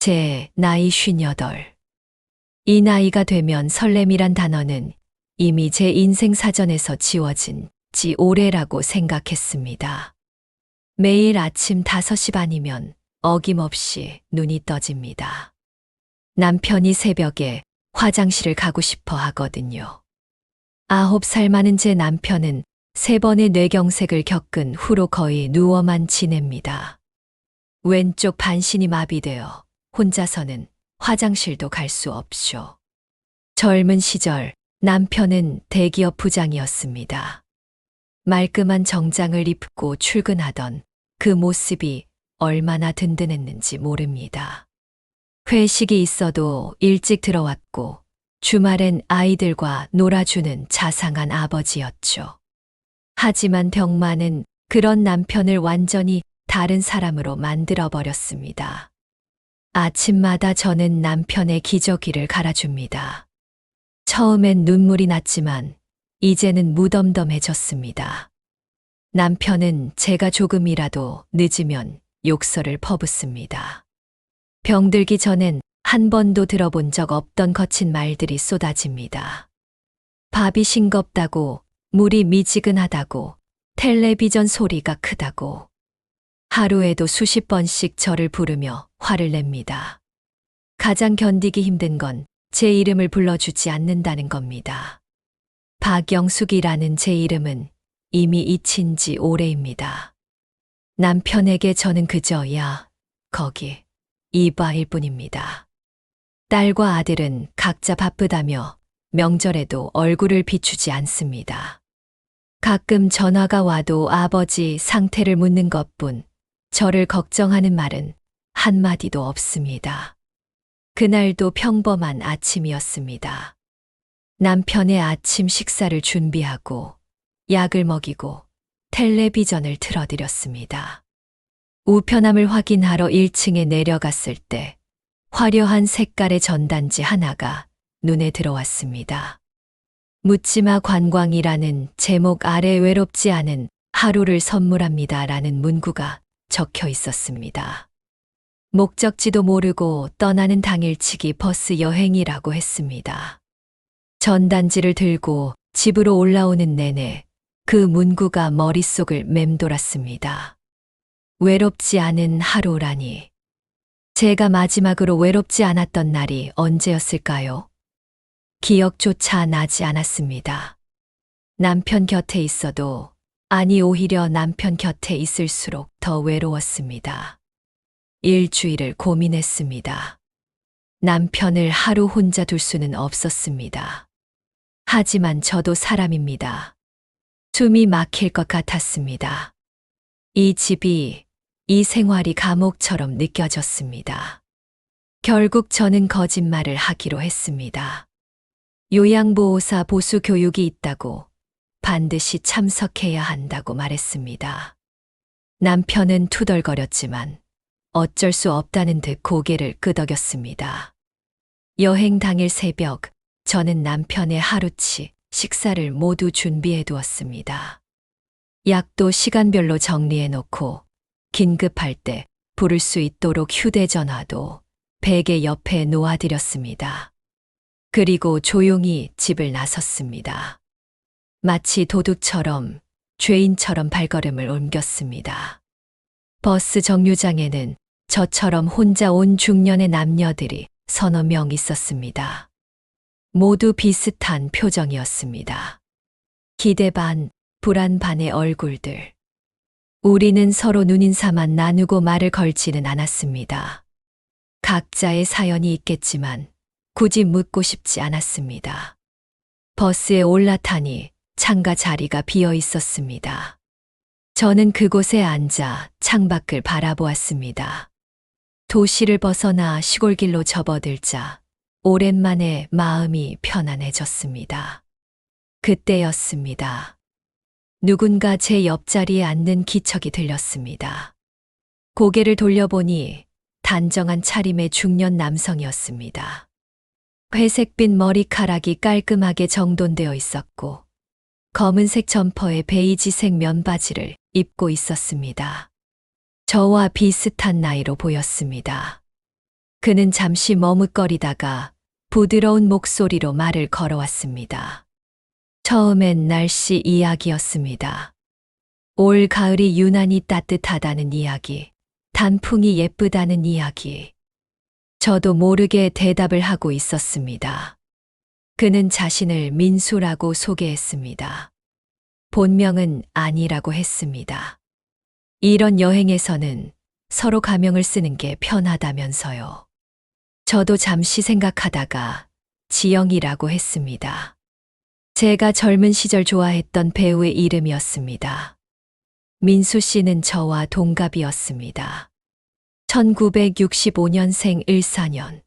제 나이 58. 이 나이가 되면 설렘이란 단어는 이미 제 인생 사전에서 지워진 지 오래라고 생각했습니다. 매일 아침 5시 반이면 어김없이 눈이 떠집니다. 남편이 새벽에 화장실을 가고 싶어 하거든요. 9살 많은 제 남편은 3번의 뇌경색을 겪은 후로 거의 누워만 지냅니다. 왼쪽 반신이 마비되어 혼자서는 화장실도 갈 수 없쇼. 젊은 시절 남편은 대기업 부장이었습니다. 말끔한 정장을 입고 출근하던 그 모습이 얼마나 든든했는지 모릅니다. 회식이 있어도 일찍 들어왔고 주말엔 아이들과 놀아주는 자상한 아버지였죠. 하지만 병마는 그런 남편을 완전히 다른 사람으로 만들어버렸습니다. 아침마다 저는 남편의 기저귀를 갈아줍니다. 처음엔 눈물이 났지만 이제는 무덤덤해졌습니다. 남편은 제가 조금이라도 늦으면 욕설을 퍼붓습니다. 병들기 전엔 한 번도 들어본 적 없던 거친 말들이 쏟아집니다. 밥이 싱겁다고, 물이 미지근하다고, 텔레비전 소리가 크다고, 하루에도 수십 번씩 저를 부르며 화를 냅니다. 가장 견디기 힘든 건 제 이름을 불러주지 않는다는 겁니다. 박영숙이라는 제 이름은 이미 잊힌 지 오래입니다. 남편에게 저는 그저 야, 거기, 이봐일 뿐입니다. 딸과 아들은 각자 바쁘다며 명절에도 얼굴을 비추지 않습니다. 가끔 전화가 와도 아버지 상태를 묻는 것뿐 저를 걱정하는 말은 한마디도 없습니다. 그날도 평범한 아침이었습니다. 남편의 아침 식사를 준비하고 약을 먹이고 텔레비전을 틀어드렸습니다. 우편함을 확인하러 1층에 내려갔을 때 화려한 색깔의 전단지 하나가 눈에 들어왔습니다. 묻지마 관광이라는 제목 아래 외롭지 않은 하루를 선물합니다라는 문구가 적혀 있었습니다. 목적지도 모르고 떠나는 당일치기 버스 여행이라고 했습니다. 전단지를 들고 집으로 올라오는 내내 그 문구가 머릿속을 맴돌았습니다. 외롭지 않은 하루라니. 제가 마지막으로 외롭지 않았던 날이 언제였을까요? 기억조차 나지 않았습니다. 남편 곁에 있어도, 아니 오히려 남편 곁에 있을수록 더 외로웠습니다. 일주일을 고민했습니다. 남편을 하루 혼자 둘 수는 없었습니다. 하지만 저도 사람입니다. 숨이 막힐 것 같았습니다. 이 집이, 이 생활이 감옥처럼 느껴졌습니다. 결국 저는 거짓말을 하기로 했습니다. 요양보호사 보수 교육이 있다고 반드시 참석해야 한다고 말했습니다. 남편은 투덜거렸지만 어쩔 수 없다는 듯 고개를 끄덕였습니다. 여행 당일 새벽, 저는 남편의 하루치 식사를 모두 준비해 두었습니다. 약도 시간별로 정리해 놓고 긴급할 때 부를 수 있도록 휴대전화도 베개 옆에 놓아드렸습니다. 그리고 조용히 집을 나섰습니다. 마치 도둑처럼, 죄인처럼 발걸음을 옮겼습니다. 버스 정류장에는 저처럼 혼자 온 중년의 남녀들이 서너 명 있었습니다. 모두 비슷한 표정이었습니다. 기대 반, 불안 반의 얼굴들. 우리는 서로 눈인사만 나누고 말을 걸지는 않았습니다. 각자의 사연이 있겠지만 굳이 묻고 싶지 않았습니다. 버스에 올라타니 창가 자리가 비어 있었습니다. 저는 그곳에 앉아 창밖을 바라보았습니다. 도시를 벗어나 시골길로 접어들자 오랜만에 마음이 편안해졌습니다. 그때였습니다. 누군가 제 옆자리에 앉는 기척이 들렸습니다. 고개를 돌려보니 단정한 차림의 중년 남성이었습니다. 회색빛 머리카락이 깔끔하게 정돈되어 있었고 검은색 점퍼에 베이지색 면바지를 입고 있었습니다. 저와 비슷한 나이로 보였습니다. 그는 잠시 머뭇거리다가 부드러운 목소리로 말을 걸어왔습니다. 처음엔 날씨 이야기였습니다. 올 가을이 유난히 따뜻하다는 이야기, 단풍이 예쁘다는 이야기. 저도 모르게 대답을 하고 있었습니다. 그는 자신을 민수라고 소개했습니다. 본명은 아니라고 했습니다. 이런 여행에서는 서로 가명을 쓰는 게 편하다면서요. 저도 잠시 생각하다가 지영이라고 했습니다. 제가 젊은 시절 좋아했던 배우의 이름이었습니다. 민수 씨는 저와 동갑이었습니다. 1965년생 14년.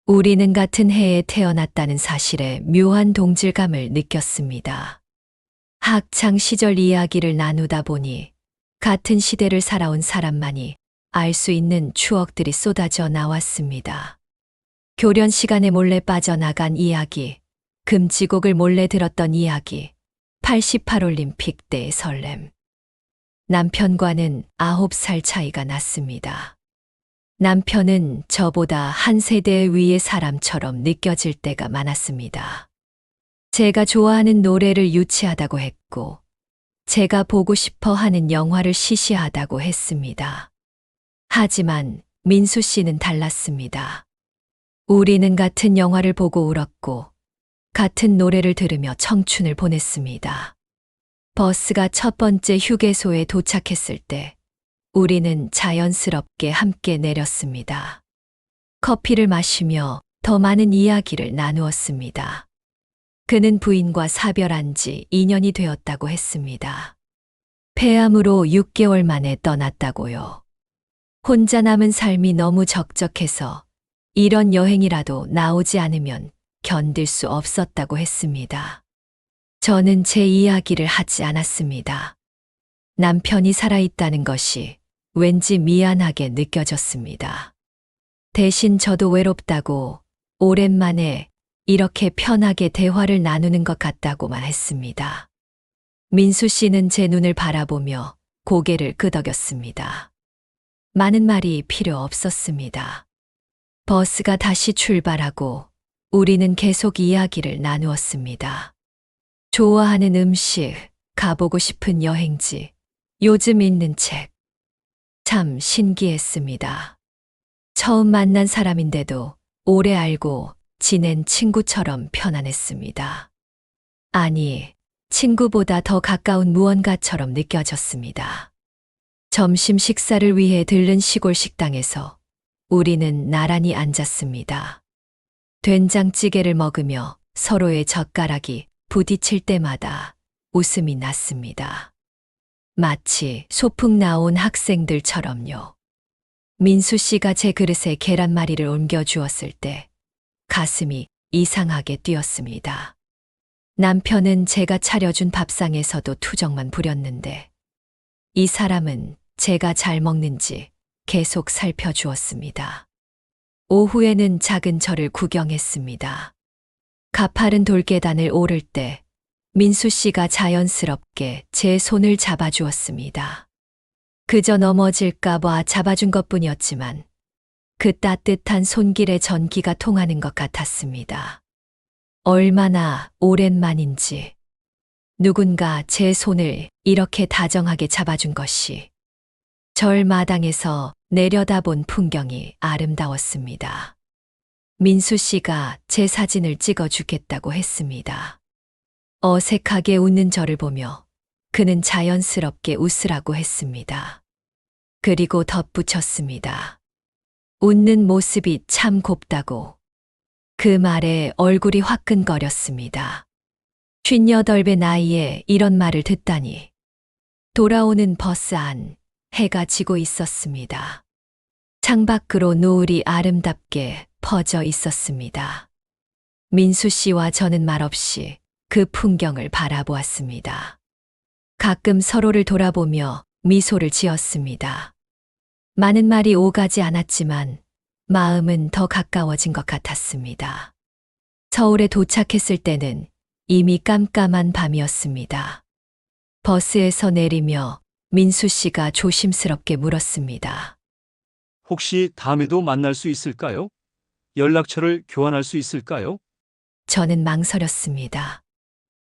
우리는 같은 해에 태어났다는 사실에 묘한 동질감을 느꼈습니다. 학창 시절 이야기를 나누다 보니 같은 시대를 살아온 사람만이 알 수 있는 추억들이 쏟아져 나왔습니다. 교련 시간에 몰래 빠져나간 이야기, 금지곡을 몰래 들었던 이야기, 88올림픽 때의 설렘. 남편과는 9살 차이가 났습니다. 남편은 저보다 한 세대 위의 사람처럼 느껴질 때가 많았습니다. 제가 좋아하는 노래를 유치하다고 했고, 제가 보고 싶어 하는 영화를 시시하다고 했습니다. 하지만 민수 씨는 달랐습니다. 우리는 같은 영화를 보고 울었고, 같은 노래를 들으며 청춘을 보냈습니다. 버스가 첫 번째 휴게소에 도착했을 때, 우리는 자연스럽게 함께 내렸습니다. 커피를 마시며 더 많은 이야기를 나누었습니다. 그는 부인과 사별한 지 2년이 되었다고 했습니다. 폐암으로 6개월 만에 떠났다고요. 혼자 남은 삶이 너무 적적해서 이런 여행이라도 나오지 않으면 견딜 수 없었다고 했습니다. 저는 제 이야기를 하지 않았습니다. 남편이 살아있다는 것이 왠지 미안하게 느껴졌습니다. 대신 저도 외롭다고 오랜만에 이렇게 편하게 대화를 나누는 것 같다고만 했습니다. 민수 씨는 제 눈을 바라보며 고개를 끄덕였습니다. 많은 말이 필요 없었습니다. 버스가 다시 출발하고 우리는 계속 이야기를 나누었습니다. 좋아하는 음식, 가보고 싶은 여행지, 요즘 읽는 책. 참 신기했습니다. 처음 만난 사람인데도 오래 알고 지낸 친구처럼 편안했습니다. 아니, 친구보다 더 가까운 무언가처럼 느껴졌습니다. 점심 식사를 위해 들른 시골 식당에서 우리는 나란히 앉았습니다. 된장찌개를 먹으며 서로의 젓가락이 부딪힐 때마다 웃음이 났습니다. 마치 소풍 나온 학생들처럼요. 민수 씨가 제 그릇에 계란말이를 옮겨 주었을 때 가슴이 이상하게 뛰었습니다. 남편은 제가 차려준 밥상에서도 투정만 부렸는데 이 사람은 제가 잘 먹는지 계속 살펴주었습니다. 오후에는 작은 절을 구경했습니다. 가파른 돌계단을 오를 때 민수 씨가 자연스럽게 제 손을 잡아주었습니다. 그저 넘어질까봐 잡아준 것뿐이었지만 그 따뜻한 손길에 전기가 통하는 것 같았습니다. 얼마나 오랜만인지 누군가 제 손을 이렇게 다정하게 잡아준 것이 절 마당에서 내려다본 풍경이 아름다웠습니다. 민수 씨가 제 사진을 찍어주겠다고 했습니다. 어색하게 웃는 저를 보며 그는 자연스럽게 웃으라고 했습니다. 그리고 덧붙였습니다. 웃는 모습이 참 곱다고. 그 말에 얼굴이 화끈거렸습니다. 58배 나이에 이런 말을 듣다니. 돌아오는 버스 안 해가 지고 있었습니다. 창밖으로 노을이 아름답게 퍼져 있었습니다. 민수 씨와 저는 말없이 그 풍경을 바라보았습니다. 가끔 서로를 돌아보며 미소를 지었습니다. 많은 말이 오가지 않았지만 마음은 더 가까워진 것 같았습니다. 서울에 도착했을 때는 이미 깜깜한 밤이었습니다. 버스에서 내리며 민수 씨가 조심스럽게 물었습니다. 혹시 다음에도 만날 수 있을까요? 연락처를 교환할 수 있을까요? 저는 망설였습니다.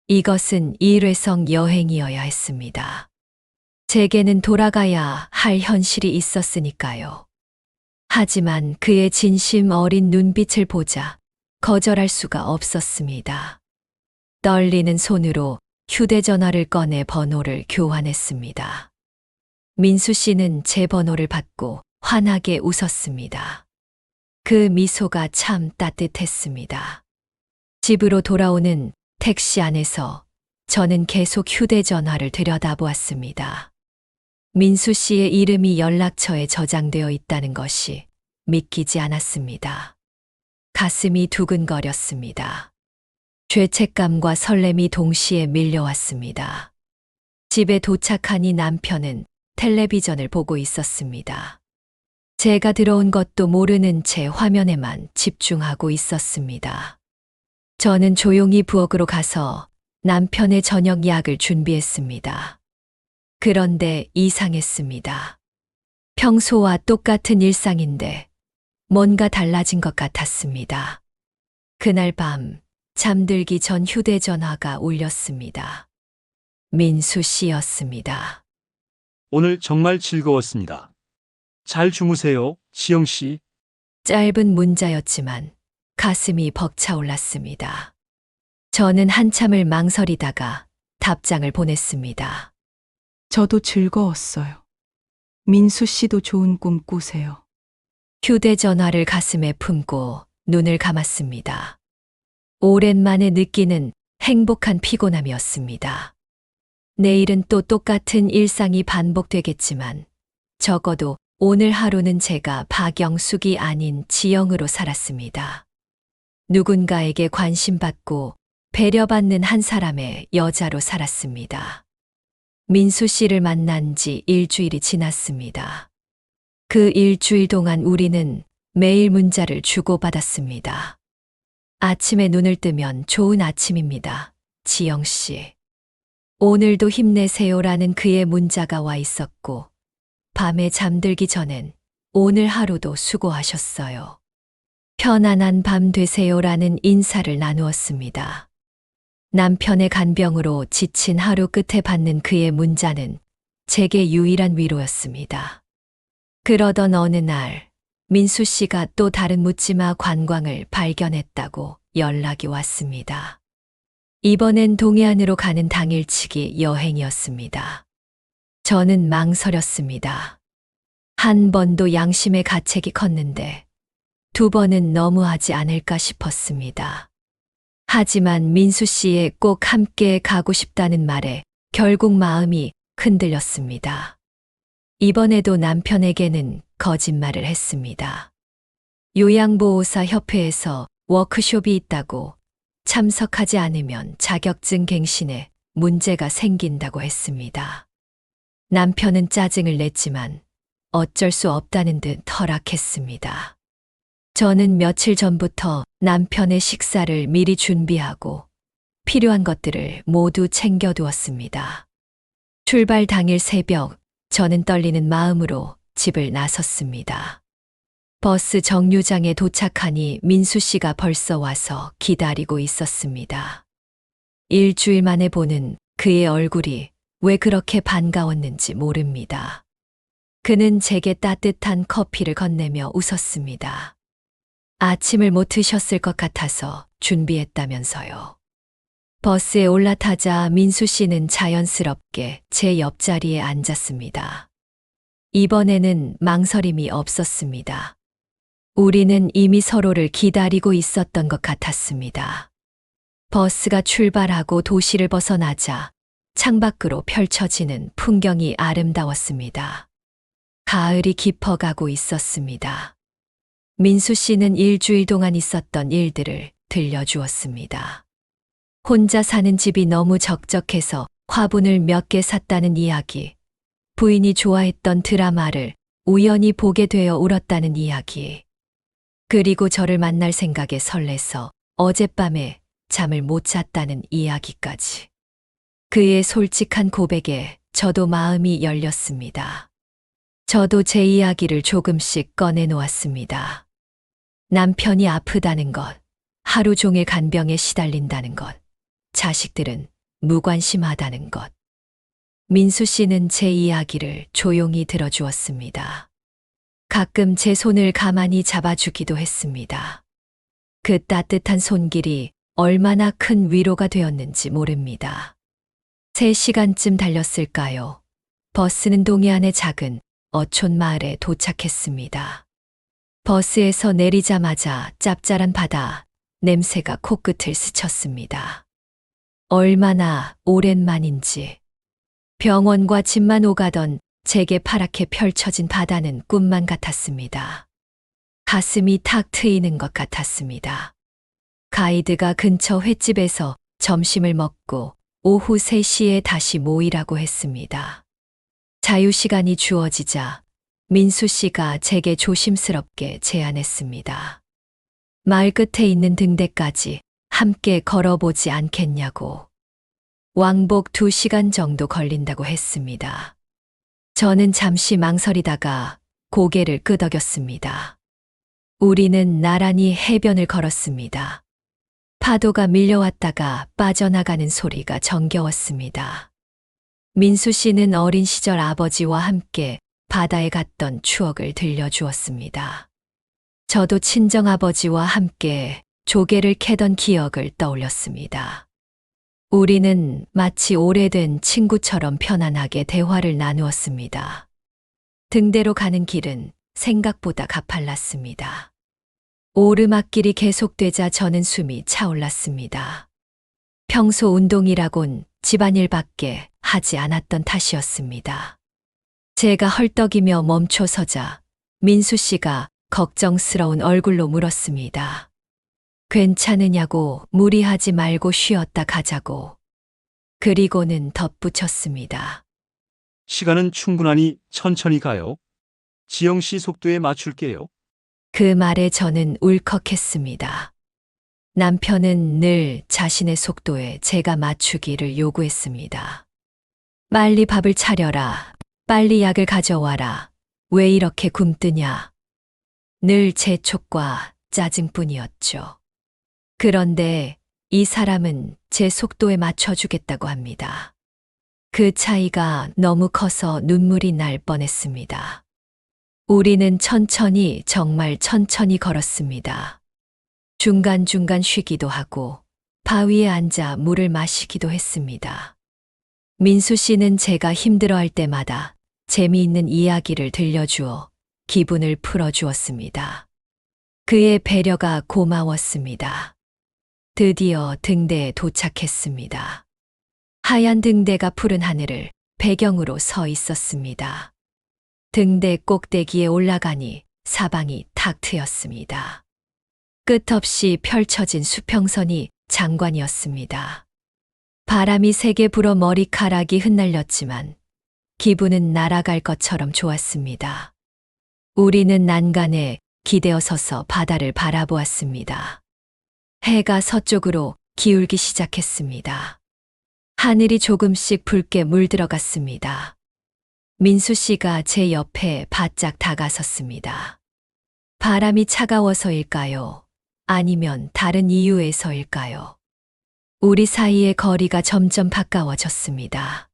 이것은 일회성 여행이어야 했습니다. 제게는 돌아가야 할 현실이 있었으니까요. 하지만 그의 진심 어린 눈빛을 보자 거절할 수가 없었습니다. 떨리는 손으로 휴대전화를 꺼내 번호를 교환했습니다. 민수 씨는 제 번호를 받고 환하게 웃었습니다. 그 미소가 참 따뜻했습니다. 집으로 돌아오는 택시 안에서 저는 계속 휴대전화를 들여다보았습니다. 민수 씨의 이름이 연락처에 저장되어 있다는 것이 믿기지 않았습니다. 가슴이 두근거렸습니다. 죄책감과 설렘이 동시에 밀려왔습니다. 집에 도착하니 남편은 텔레비전을 보고 있었습니다. 제가 들어온 것도 모르는 채 화면에만 집중하고 있었습니다. 저는 조용히 부엌으로 가서 남편의 저녁 약을 준비했습니다. 그런데 이상했습니다. 평소와 똑같은 일상인데 뭔가 달라진 것 같았습니다. 그날 밤 잠들기 전 휴대전화가 울렸습니다. 민수 씨였습니다. 오늘 정말 즐거웠습니다. 잘 주무세요, 지영 씨. 짧은 문자였지만 가슴이 벅차올랐습니다. 저는 한참을 망설이다가 답장을 보냈습니다. 저도 즐거웠어요. 민수 씨도 좋은 꿈 꾸세요. 휴대전화를 가슴에 품고 눈을 감았습니다. 오랜만에 느끼는 행복한 피곤함이었습니다. 내일은 또 똑같은 일상이 반복되겠지만 적어도 오늘 하루는 제가 박영숙이 아닌 지영으로 살았습니다. 누군가에게 관심받고 배려받는 한 사람의 여자로 살았습니다. 민수 씨를 만난 지 일주일이 지났습니다. 그 일주일 동안 우리는 매일 문자를 주고받았습니다. 아침에 눈을 뜨면 좋은 아침입니다. 지영 씨. 오늘도 힘내세요라는 그의 문자가 와 있었고, 밤에 잠들기 전엔 오늘 하루도 수고하셨어요. 편안한 밤 되세요라는 인사를 나누었습니다. 남편의 간병으로 지친 하루 끝에 받는 그의 문자는 제게 유일한 위로였습니다. 그러던 어느 날 민수 씨가 또 다른 묻지마 관광을 발견했다고 연락이 왔습니다. 이번엔 동해안으로 가는 당일치기 여행이었습니다. 저는 망설였습니다. 한 번도 양심의 가책이 컸는데 두 번은 너무하지 않을까 싶었습니다. 하지만 민수 씨의 꼭 함께 가고 싶다는 말에 결국 마음이 흔들렸습니다. 이번에도 남편에게는 거짓말을 했습니다. 요양보호사 협회에서 워크숍이 있다고 참석하지 않으면 자격증 갱신에 문제가 생긴다고 했습니다. 남편은 짜증을 냈지만 어쩔 수 없다는 듯 허락했습니다. 저는 며칠 전부터 남편의 식사를 미리 준비하고 필요한 것들을 모두 챙겨두었습니다. 출발 당일 새벽, 저는 떨리는 마음으로 집을 나섰습니다. 버스 정류장에 도착하니 민수 씨가 벌써 와서 기다리고 있었습니다. 일주일 만에 보는 그의 얼굴이 왜 그렇게 반가웠는지 모릅니다. 그는 제게 따뜻한 커피를 건네며 웃었습니다. 아침을 못 드셨을 것 같아서 준비했다면서요. 버스에 올라타자 민수 씨는 자연스럽게 제 옆자리에 앉았습니다. 이번에는 망설임이 없었습니다. 우리는 이미 서로를 기다리고 있었던 것 같았습니다. 버스가 출발하고 도시를 벗어나자 창밖으로 펼쳐지는 풍경이 아름다웠습니다. 가을이 깊어가고 있었습니다. 민수 씨는 일주일 동안 있었던 일들을 들려주었습니다. 혼자 사는 집이 너무 적적해서 화분을 몇 개 샀다는 이야기, 부인이 좋아했던 드라마를 우연히 보게 되어 울었다는 이야기, 그리고 저를 만날 생각에 설레서 어젯밤에 잠을 못 잤다는 이야기까지. 그의 솔직한 고백에 저도 마음이 열렸습니다. 저도 제 이야기를 조금씩 꺼내 놓았습니다. 남편이 아프다는 것, 하루 종일 간병에 시달린다는 것, 자식들은 무관심하다는 것. 민수 씨는 제 이야기를 조용히 들어주었습니다. 가끔 제 손을 가만히 잡아주기도 했습니다. 그 따뜻한 손길이 얼마나 큰 위로가 되었는지 모릅니다. 3시간쯤 달렸을까요? 버스는 동해안의 작은 어촌 마을에 도착했습니다. 버스에서 내리자마자 짭짤한 바다 냄새가 코끝을 스쳤습니다. 얼마나 오랜만인지. 병원과 집만 오가던 제게 파랗게 펼쳐진 바다는 꿈만 같았습니다. 가슴이 탁 트이는 것 같았습니다. 가이드가 근처 횟집에서 점심을 먹고 오후 3시에 다시 모이라고 했습니다. 자유시간이 주어지자 민수 씨가 제게 조심스럽게 제안했습니다. 마을 끝에 있는 등대까지 함께 걸어보지 않겠냐고. 왕복 2시간 정도 걸린다고 했습니다. 저는 잠시 망설이다가 고개를 끄덕였습니다. 우리는 나란히 해변을 걸었습니다. 파도가 밀려왔다가 빠져나가는 소리가 정겨웠습니다. 민수 씨는 어린 시절 아버지와 함께 바다에 갔던 추억을 들려주었습니다. 저도 친정아버지와 함께 조개를 캐던 기억을 떠올렸습니다. 우리는 마치 오래된 친구처럼 편안하게 대화를 나누었습니다. 등대로 가는 길은 생각보다 가팔랐습니다. 오르막길이 계속되자 저는 숨이 차올랐습니다. 평소 운동이라곤 집안일밖에 하지 않았던 탓이었습니다. 제가 헐떡이며 멈춰서자 민수 씨가 걱정스러운 얼굴로 물었습니다. 괜찮으냐고, 무리하지 말고 쉬었다 가자고. 그리고는 덧붙였습니다. 시간은 충분하니 천천히 가요. 지영 씨 속도에 맞출게요. 그 말에 저는 울컥했습니다. 남편은 늘 자신의 속도에 제가 맞추기를 요구했습니다. 빨리 밥을 차려라. 빨리 약을 가져와라. 왜 이렇게 굼뜨냐. 늘 재촉과 짜증뿐이었죠. 그런데 이 사람은 제 속도에 맞춰주겠다고 합니다. 그 차이가 너무 커서 눈물이 날 뻔했습니다. 우리는 천천히, 정말 천천히 걸었습니다. 중간중간 쉬기도 하고 바위에 앉아 물을 마시기도 했습니다. 민수 씨는 제가 힘들어할 때마다 재미있는 이야기를 들려주어 기분을 풀어주었습니다. 그의 배려가 고마웠습니다. 드디어 등대에 도착했습니다. 하얀 등대가 푸른 하늘을 배경으로 서 있었습니다. 등대 꼭대기에 올라가니 사방이 탁 트였습니다. 끝없이 펼쳐진 수평선이 장관이었습니다. 바람이 세게 불어 머리카락이 흩날렸지만 기분은 날아갈 것처럼 좋았습니다. 우리는 난간에 기대어 서서 바다를 바라보았습니다. 해가 서쪽으로 기울기 시작했습니다. 하늘이 조금씩 붉게 물들어갔습니다. 민수 씨가 제 옆에 바짝 다가섰습니다. 바람이 차가워서일까요? 아니면 다른 이유에서일까요? 우리 사이의 거리가 점점 가까워졌습니다.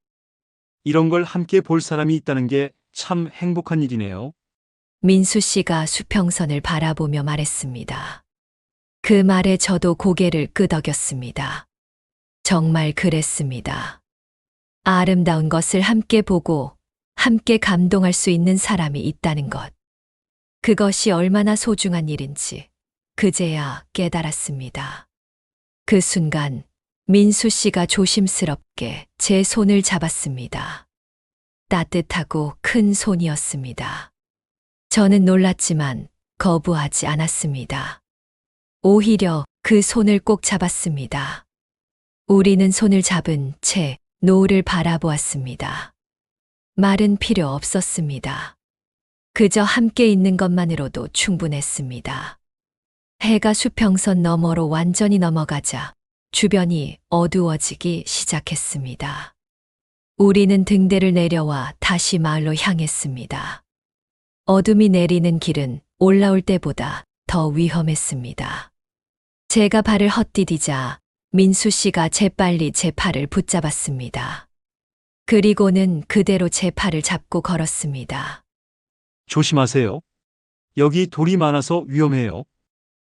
이런 걸 함께 볼 사람이 있다는 게 참 행복한 일이네요. 민수 씨가 수평선을 바라보며 말했습니다. 그 말에 저도 고개를 끄덕였습니다. 정말 그랬습니다. 아름다운 것을 함께 보고 함께 감동할 수 있는 사람이 있다는 것. 그것이 얼마나 소중한 일인지 그제야 깨달았습니다. 그 순간 민수 씨가 조심스럽게 제 손을 잡았습니다. 따뜻하고 큰 손이었습니다. 저는 놀랐지만 거부하지 않았습니다. 오히려 그 손을 꼭 잡았습니다. 우리는 손을 잡은 채 노을을 바라보았습니다. 말은 필요 없었습니다. 그저 함께 있는 것만으로도 충분했습니다. 해가 수평선 너머로 완전히 넘어가자 주변이 어두워지기 시작했습니다. 우리는 등대를 내려와 다시 마을로 향했습니다. 어둠이 내리는 길은 올라올 때보다 더 위험했습니다. 제가 발을 헛디디자 민수 씨가 재빨리 제 팔을 붙잡았습니다. 그리고는 그대로 제 팔을 잡고 걸었습니다. 조심하세요. 여기 돌이 많아서 위험해요.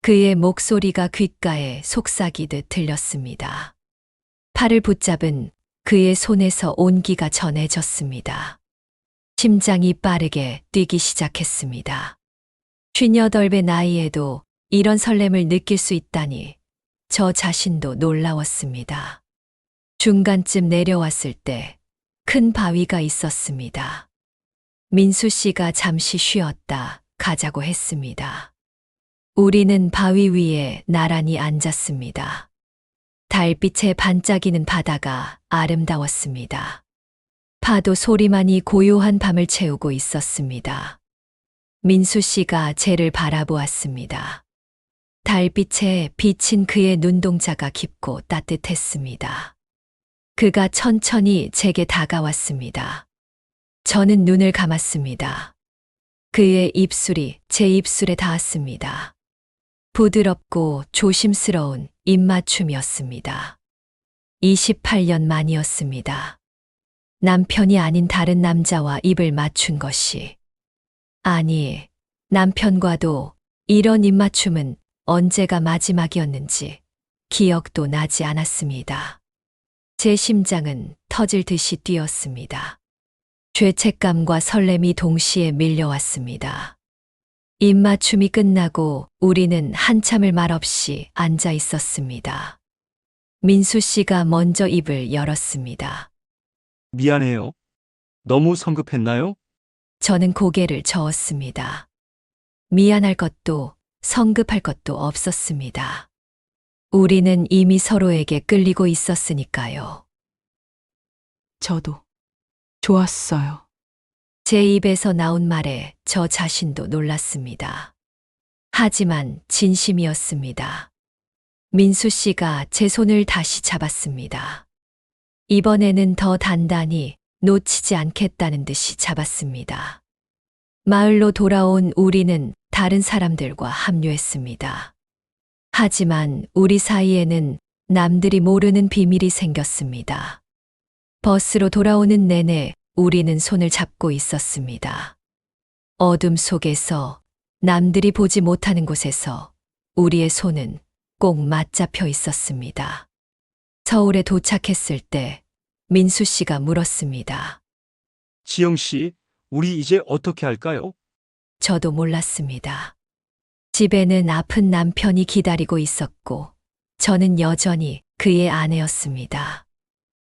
그의 목소리가 귓가에 속삭이듯 들렸습니다. 팔을 붙잡은 그의 손에서 온기가 전해졌습니다. 심장이 빠르게 뛰기 시작했습니다. 58배 나이에도 이런 설렘을 느낄 수 있다니 저 자신도 놀라웠습니다. 중간쯤 내려왔을 때 큰 바위가 있었습니다. 민수 씨가 잠시 쉬었다 가자고 했습니다. 우리는 바위 위에 나란히 앉았습니다. 달빛에 반짝이는 바다가 아름다웠습니다. 파도 소리만이 고요한 밤을 채우고 있었습니다. 민수 씨가 쟤를 바라보았습니다. 달빛에 비친 그의 눈동자가 깊고 따뜻했습니다. 그가 천천히 제게 다가왔습니다. 저는 눈을 감았습니다. 그의 입술이 제 입술에 닿았습니다. 부드럽고 조심스러운 입맞춤이었습니다. 28년 만이었습니다. 남편이 아닌 다른 남자와 입을 맞춘 것이. 아니, 남편과도 이런 입맞춤은 언제가 마지막이었는지 기억도 나지 않았습니다. 제 심장은 터질 듯이 뛰었습니다. 죄책감과 설렘이 동시에 밀려왔습니다. 입맞춤이 끝나고 우리는 한참을 말없이 앉아 있었습니다. 민수 씨가 먼저 입을 열었습니다. 미안해요. 너무 성급했나요? 저는 고개를 저었습니다. 미안할 것도 성급할 것도 없었습니다. 우리는 이미 서로에게 끌리고 있었으니까요. 저도 좋았어요. 제 입에서 나온 말에 저 자신도 놀랐습니다. 하지만 진심이었습니다. 민수 씨가 제 손을 다시 잡았습니다. 이번에는 더 단단히 놓치지 않겠다는 듯이 잡았습니다. 마을로 돌아온 우리는 다른 사람들과 합류했습니다. 하지만 우리 사이에는 남들이 모르는 비밀이 생겼습니다. 버스로 돌아오는 내내 우리는 손을 잡고 있었습니다. 어둠 속에서 남들이 보지 못하는 곳에서 우리의 손은 꼭 맞잡혀 있었습니다. 서울에 도착했을 때 민수 씨가 물었습니다. 지영 씨, 우리 이제 어떻게 할까요? 저도 몰랐습니다. 집에는 아픈 남편이 기다리고 있었고 저는 여전히 그의 아내였습니다.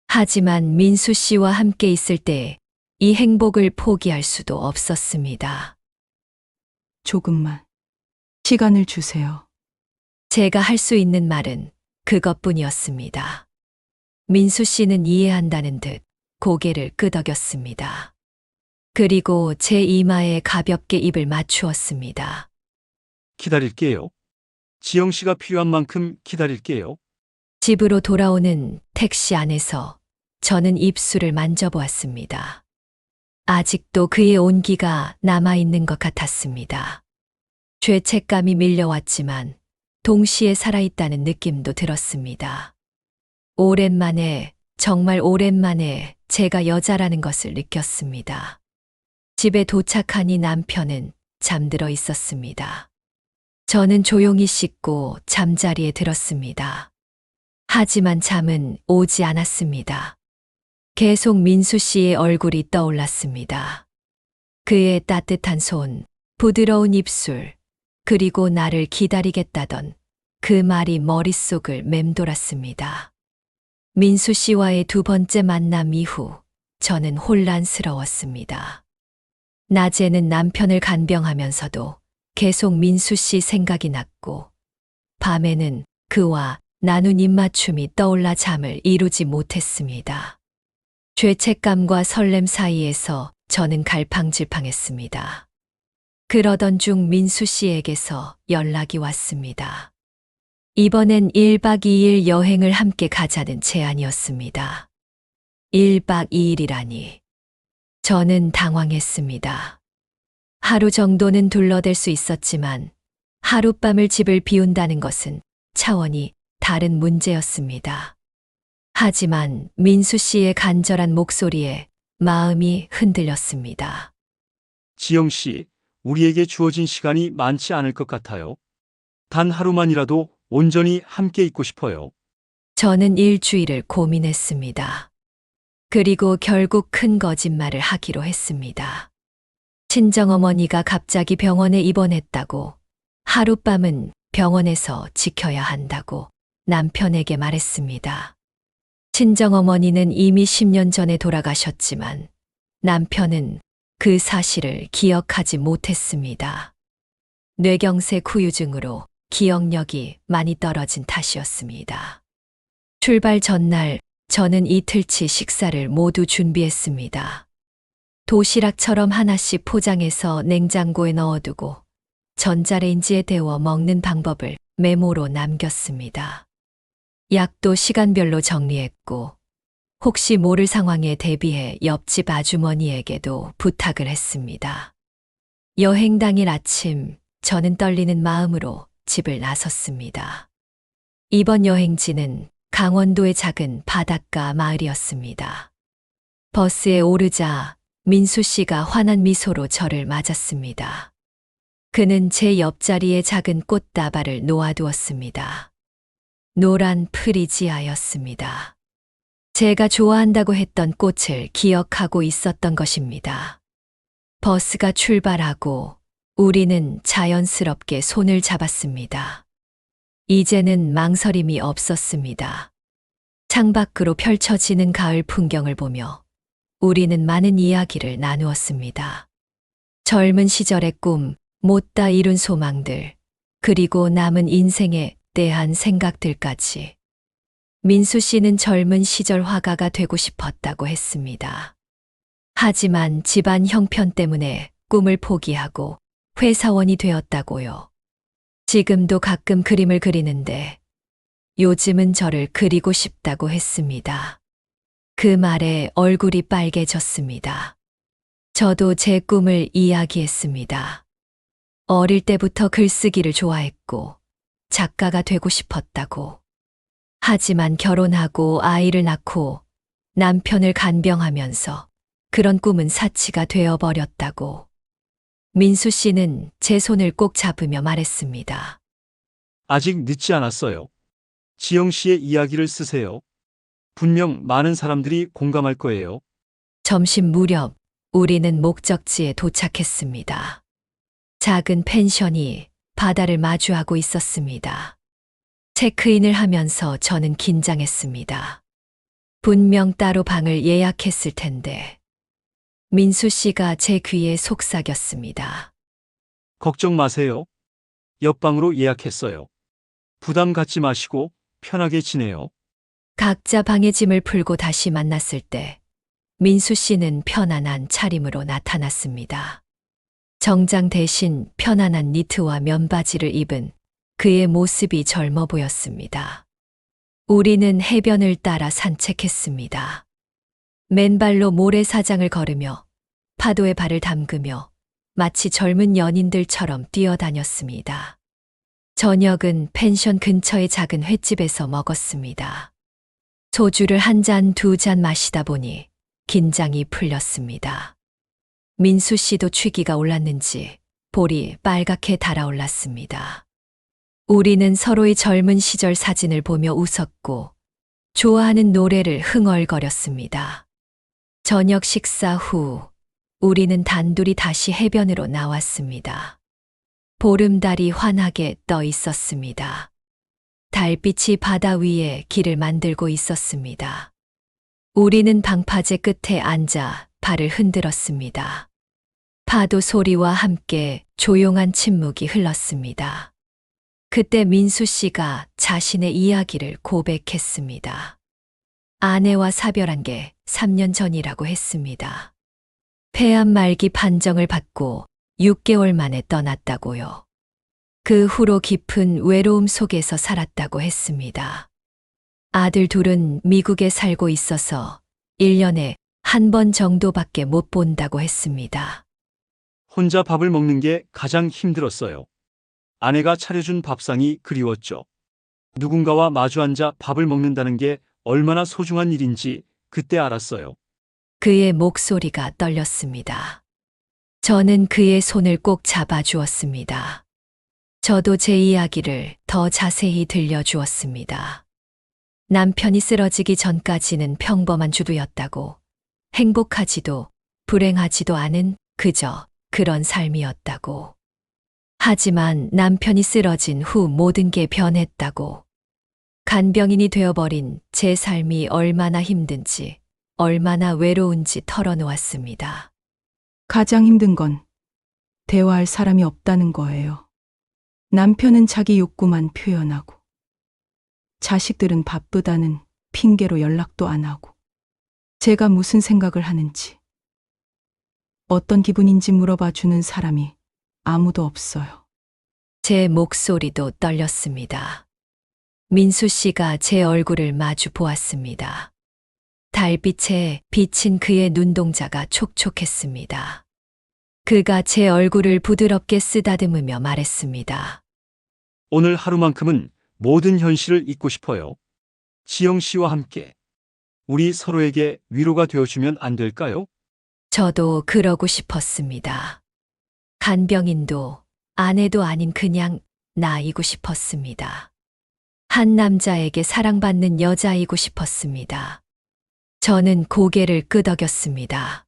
하지만 민수 씨와 함께 있을 때 이 행복을 포기할 수도 없었습니다. 조금만 시간을 주세요. 제가 할 수 있는 말은 그것뿐이었습니다. 민수 씨는 이해한다는 듯 고개를 끄덕였습니다. 그리고 제 이마에 가볍게 입을 맞추었습니다. 기다릴게요. 지영 씨가 필요한 만큼 기다릴게요. 집으로 돌아오는 택시 안에서 저는 입술을 만져보았습니다. 아직도 그의 온기가 남아있는 것 같았습니다. 죄책감이 밀려왔지만 동시에 살아있다는 느낌도 들었습니다. 오랜만에, 정말 오랜만에 제가 여자라는 것을 느꼈습니다. 집에 도착하니 남편은 잠들어 있었습니다. 저는 조용히 씻고 잠자리에 들었습니다. 하지만 잠은 오지 않았습니다. 계속 민수 씨의 얼굴이 떠올랐습니다. 그의 따뜻한 손, 부드러운 입술, 그리고 나를 기다리겠다던 그 말이 머릿속을 맴돌았습니다. 민수 씨와의 두 번째 만남 이후 저는 혼란스러웠습니다. 낮에는 남편을 간병하면서도 계속 민수 씨 생각이 났고, 밤에는 그와 나눈 입맞춤이 떠올라 잠을 이루지 못했습니다. 죄책감과 설렘 사이에서 저는 갈팡질팡했습니다. 그러던 중 민수 씨에게서 연락이 왔습니다. 이번엔 1박 2일 여행을 함께 가자는 제안이었습니다. 1박 2일이라니. 저는 당황했습니다. 하루 정도는 둘러댈 수 있었지만 하룻밤을 집을 비운다는 것은 차원이 다른 문제였습니다. 하지만 민수 씨의 간절한 목소리에 마음이 흔들렸습니다. 지영 씨, 우리에게 주어진 시간이 많지 않을 것 같아요. 단 하루만이라도 온전히 함께 있고 싶어요. 저는 일주일을 고민했습니다. 그리고 결국 큰 거짓말을 하기로 했습니다. 친정어머니가 갑자기 병원에 입원했다고, 하룻밤은 병원에서 지켜야 한다고 남편에게 말했습니다. 친정어머니는 이미 10년 전에 돌아가셨지만 남편은 그 사실을 기억하지 못했습니다. 뇌경색 후유증으로 기억력이 많이 떨어진 탓이었습니다. 출발 전날 저는 이틀치 식사를 모두 준비했습니다. 도시락처럼 하나씩 포장해서 냉장고에 넣어두고 전자레인지에 데워 먹는 방법을 메모로 남겼습니다. 약도 시간별로 정리했고 혹시 모를 상황에 대비해 옆집 아주머니에게도 부탁을 했습니다. 여행 당일 아침 저는 떨리는 마음으로 집을 나섰습니다. 이번 여행지는 강원도의 작은 바닷가 마을이었습니다. 버스에 오르자 민수 씨가 환한 미소로 저를 맞았습니다. 그는 제 옆자리에 작은 꽃다발을 놓아두었습니다. 노란 프리지아였습니다. 제가 좋아한다고 했던 꽃을 기억하고 있었던 것입니다. 버스가 출발하고 우리는 자연스럽게 손을 잡았습니다. 이제는 망설임이 없었습니다. 창밖으로 펼쳐지는 가을 풍경을 보며 우리는 많은 이야기를 나누었습니다. 젊은 시절의 꿈, 못다 이룬 소망들, 그리고 남은 인생에 대한 생각들까지. 민수 씨는 젊은 시절 화가가 되고 싶었다고 했습니다. 하지만 집안 형편 때문에 꿈을 포기하고 회사원이 되었다고요. 지금도 가끔 그림을 그리는데 요즘은 저를 그리고 싶다고 했습니다. 그 말에 얼굴이 빨개졌습니다. 저도 제 꿈을 이야기했습니다. 어릴 때부터 글쓰기를 좋아했고 작가가 되고 싶었다고. 하지만 결혼하고 아이를 낳고 남편을 간병하면서 그런 꿈은 사치가 되어버렸다고. 민수 씨는 제 손을 꼭 잡으며 말했습니다. 아직 늦지 않았어요. 지영 씨의 이야기를 쓰세요. 분명 많은 사람들이 공감할 거예요. 점심 무렵 우리는 목적지에 도착했습니다. 작은 펜션이 바다를 마주하고 있었습니다. 체크인을 하면서 저는 긴장했습니다. 분명 따로 방을 예약했을 텐데. 민수 씨가 제 귀에 속삭였습니다. 걱정 마세요. 옆방으로 예약했어요. 부담 갖지 마시고 편하게 지내요. 각자 방의 짐을 풀고 다시 만났을 때 민수 씨는 편안한 차림으로 나타났습니다. 정장 대신 편안한 니트와 면바지를 입은 그의 모습이 젊어 보였습니다. 우리는 해변을 따라 산책했습니다. 맨발로 모래사장을 걸으며 파도에 발을 담그며 마치 젊은 연인들처럼 뛰어다녔습니다. 저녁은 펜션 근처의 작은 횟집에서 먹었습니다. 소주를 한 잔, 두 잔 마시다 보니 긴장이 풀렸습니다. 민수 씨도 취기가 올랐는지 볼이 빨갛게 달아올랐습니다. 우리는 서로의 젊은 시절 사진을 보며 웃었고 좋아하는 노래를 흥얼거렸습니다. 저녁 식사 후 우리는 단둘이 다시 해변으로 나왔습니다. 보름달이 환하게 떠 있었습니다. 달빛이 바다 위에 길을 만들고 있었습니다. 우리는 방파제 끝에 앉아 발을 흔들었습니다. 파도 소리와 함께 조용한 침묵이 흘렀습니다. 그때 민수 씨가 자신의 이야기를 고백했습니다. 아내와 사별한 게 3년 전이라고 했습니다. 폐암 말기 판정을 받고 6개월 만에 떠났다고요. 그 후로 깊은 외로움 속에서 살았다고 했습니다. 아들 둘은 미국에 살고 있어서 1년에 한 번 정도밖에 못 본다고 했습니다. 혼자 밥을 먹는 게 가장 힘들었어요. 아내가 차려준 밥상이 그리웠죠. 누군가와 마주 앉아 밥을 먹는다는 게 얼마나 소중한 일인지 그때 알았어요. 그의 목소리가 떨렸습니다. 저는 그의 손을 꼭 잡아주었습니다. 저도 제 이야기를 더 자세히 들려주었습니다. 남편이 쓰러지기 전까지는 평범한 주부였다고, 행복하지도 불행하지도 않은 그저 그런 삶이었다고. 하지만 남편이 쓰러진 후 모든 게 변했다고. 간병인이 되어버린 제 삶이 얼마나 힘든지, 얼마나 외로운지 털어놓았습니다. 가장 힘든 건 대화할 사람이 없다는 거예요. 남편은 자기 욕구만 표현하고, 자식들은 바쁘다는 핑계로 연락도 안 하고, 제가 무슨 생각을 하는지, 어떤 기분인지 물어봐 주는 사람이 아무도 없어요. 제 목소리도 떨렸습니다. 민수 씨가 제 얼굴을 마주 보았습니다. 달빛에 비친 그의 눈동자가 촉촉했습니다. 그가 제 얼굴을 부드럽게 쓰다듬으며 말했습니다. 오늘 하루만큼은 모든 현실을 잊고 싶어요. 지영 씨와 함께 우리 서로에게 위로가 되어주면 안 될까요? 저도 그러고 싶었습니다. 간병인도 아내도 아닌 그냥 나이고 싶었습니다. 한 남자에게 사랑받는 여자이고 싶었습니다. 저는 고개를 끄덕였습니다.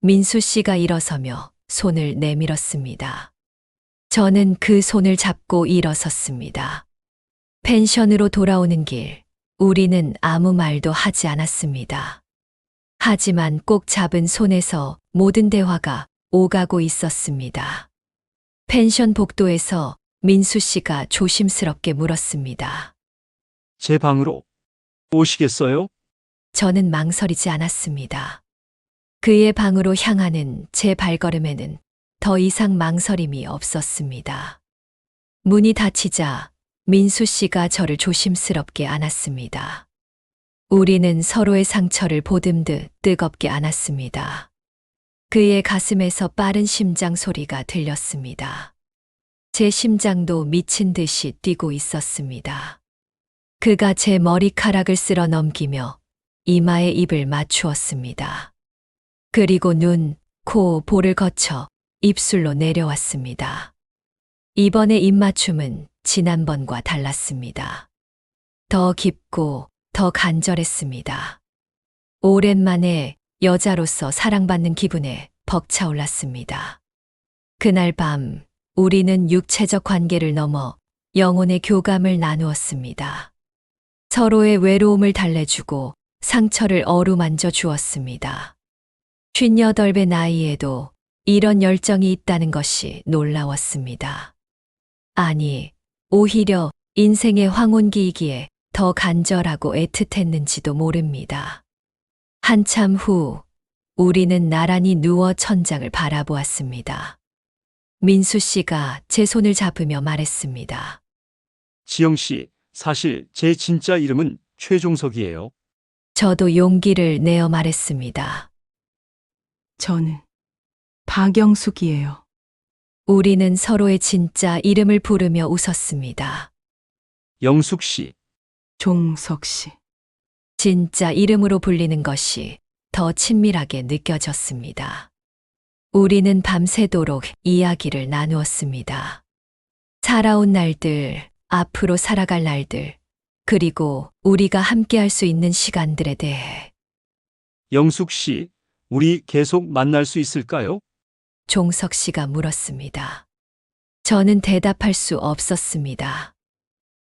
민수 씨가 일어서며 손을 내밀었습니다. 저는 그 손을 잡고 일어섰습니다. 펜션으로 돌아오는 길, 우리는 아무 말도 하지 않았습니다. 하지만 꼭 잡은 손에서 모든 대화가 오가고 있었습니다. 펜션 복도에서 민수 씨가 조심스럽게 물었습니다. 제 방으로 오시겠어요? 저는 망설이지 않았습니다. 그의 방으로 향하는 제 발걸음에는 더 이상 망설임이 없었습니다. 문이 닫히자 민수 씨가 저를 조심스럽게 안았습니다. 우리는 서로의 상처를 보듬듯 뜨겁게 안았습니다. 그의 가슴에서 빠른 심장 소리가 들렸습니다. 제 심장도 미친 듯이 뛰고 있었습니다. 그가 제 머리카락을 쓸어 넘기며 이마에 입을 맞추었습니다. 그리고 눈, 코, 볼을 거쳐 입술로 내려왔습니다. 이번의 입맞춤은 지난번과 달랐습니다. 더 깊고 더 간절했습니다. 오랜만에 여자로서 사랑받는 기분에 벅차올랐습니다. 그날 밤 우리는 육체적 관계를 넘어 영혼의 교감을 나누었습니다. 서로의 외로움을 달래주고 상처를 어루만져 주었습니다. 58배 나이에도 이런 열정이 있다는 것이 놀라웠습니다. 아니, 오히려 인생의 황혼기이기에 더 간절하고 애틋했는지도 모릅니다. 한참 후 우리는 나란히 누워 천장을 바라보았습니다. 민수 씨가 제 손을 잡으며 말했습니다. 지영 씨, 사실 제 진짜 이름은 최종석이에요. 저도 용기를 내어 말했습니다. 저는 박영숙이에요. 우리는 서로의 진짜 이름을 부르며 웃었습니다. 영숙 씨, 종석 씨. 진짜 이름으로 불리는 것이 더 친밀하게 느껴졌습니다. 우리는 밤새도록 이야기를 나누었습니다. 살아온 날들, 앞으로 살아갈 날들, 그리고 우리가 함께할 수 있는 시간들에 대해. 영숙 씨, 우리 계속 만날 수 있을까요? 종석 씨가 물었습니다. 저는 대답할 수 없었습니다.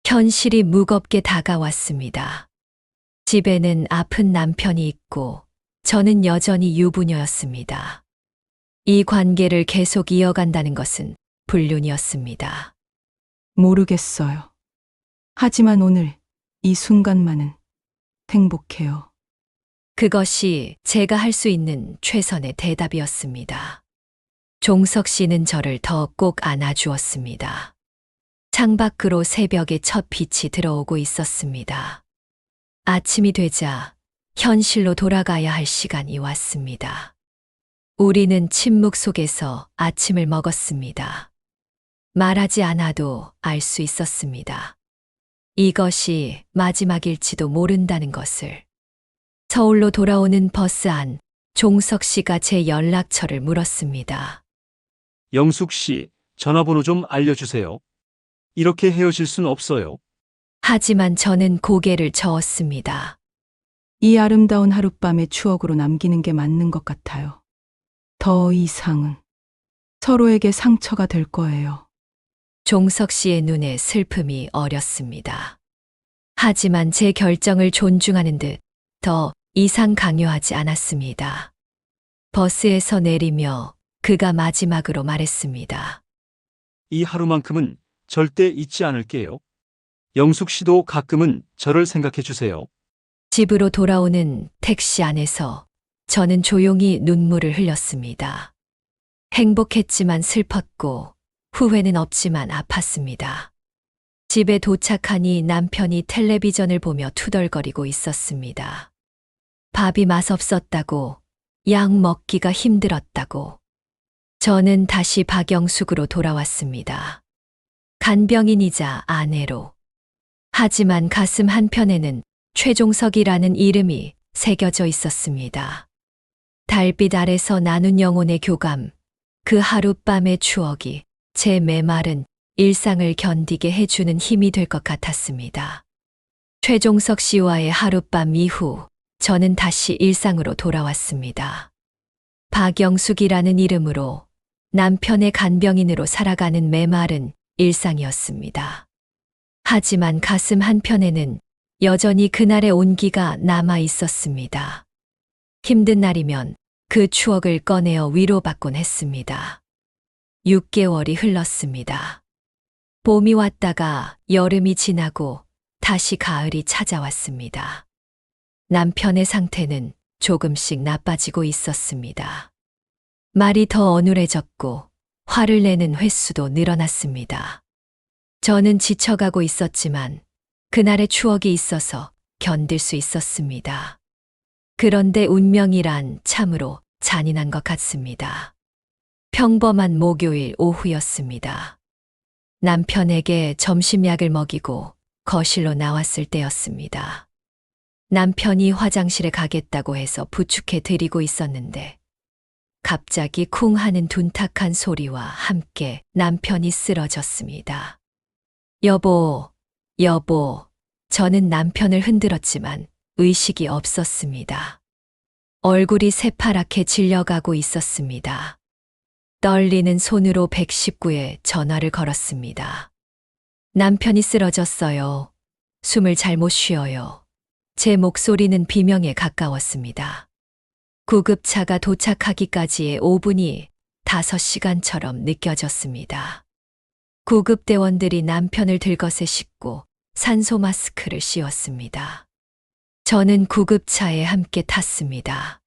현실이 무겁게 다가왔습니다. 집에는 아픈 남편이 있고 저는 여전히 유부녀였습니다. 이 관계를 계속 이어간다는 것은 불륜이었습니다. 모르겠어요. 하지만 오늘 이 순간만은 행복해요. 그것이 제가 할 수 있는 최선의 대답이었습니다. 종석 씨는 저를 더 꼭 안아주었습니다. 창밖으로 새벽의 첫 빛이 들어오고 있었습니다. 아침이 되자 현실로 돌아가야 할 시간이 왔습니다. 우리는 침묵 속에서 아침을 먹었습니다. 말하지 않아도 알 수 있었습니다. 이것이 마지막일지도 모른다는 것을. 서울로 돌아오는 버스 안, 종석 씨가 제 연락처를 물었습니다. 영숙 씨, 전화번호 좀 알려주세요. 이렇게 헤어질 순 없어요. 하지만 저는 고개를 저었습니다. 이 아름다운 하룻밤의 추억으로 남기는 게 맞는 것 같아요. 더 이상은 서로에게 상처가 될 거예요. 종석 씨의 눈에 슬픔이 어렸습니다. 하지만 제 결정을 존중하는 듯 더 이상 강요하지 않았습니다. 버스에서 내리며 그가 마지막으로 말했습니다. 이 하루만큼은 절대 잊지 않을게요. 영숙 씨도 가끔은 저를 생각해 주세요. 집으로 돌아오는 택시 안에서 저는 조용히 눈물을 흘렸습니다. 행복했지만 슬펐고 후회는 없지만 아팠습니다. 집에 도착하니 남편이 텔레비전을 보며 투덜거리고 있었습니다. 밥이 맛없었다고, 약 먹기가 힘들었다고. 저는 다시 박영숙으로 돌아왔습니다. 간병인이자 아내로. 하지만 가슴 한편에는 최종석이라는 이름이 새겨져 있었습니다. 달빛 아래서 나눈 영혼의 교감, 그 하룻밤의 추억이 제 메마른 일상을 견디게 해주는 힘이 될 것 같았습니다. 최종석 씨와의 하룻밤 이후 저는 다시 일상으로 돌아왔습니다. 박영숙이라는 이름으로 남편의 간병인으로 살아가는 메마른 일상이었습니다. 하지만 가슴 한편에는 여전히 그날의 온기가 남아 있었습니다. 힘든 날이면 그 추억을 꺼내어 위로받곤 했습니다. 6개월이 흘렀습니다. 봄이 왔다가 여름이 지나고 다시 가을이 찾아왔습니다. 남편의 상태는 조금씩 나빠지고 있었습니다. 말이 더 어눌해졌고 화를 내는 횟수도 늘어났습니다. 저는 지쳐가고 있었지만 그날의 추억이 있어서 견딜 수 있었습니다. 그런데 운명이란 참으로 잔인한 것 같습니다. 평범한 목요일 오후였습니다. 남편에게 점심약을 먹이고 거실로 나왔을 때였습니다. 남편이 화장실에 가겠다고 해서 부축해 드리고 있었는데 갑자기 쿵 하는 둔탁한 소리와 함께 남편이 쓰러졌습니다. 여보, 여보, 저는 남편을 흔들었지만 의식이 없었습니다. 얼굴이 새파랗게 질려가고 있었습니다. 떨리는 손으로 119에 전화를 걸었습니다. 남편이 쓰러졌어요. 숨을 잘못 쉬어요. 제 목소리는 비명에 가까웠습니다. 구급차가 도착하기까지의 5분이 5시간처럼 느껴졌습니다. 구급대원들이 남편을 들것에 싣고 산소 마스크를 씌웠습니다. 저는 구급차에 함께 탔습니다.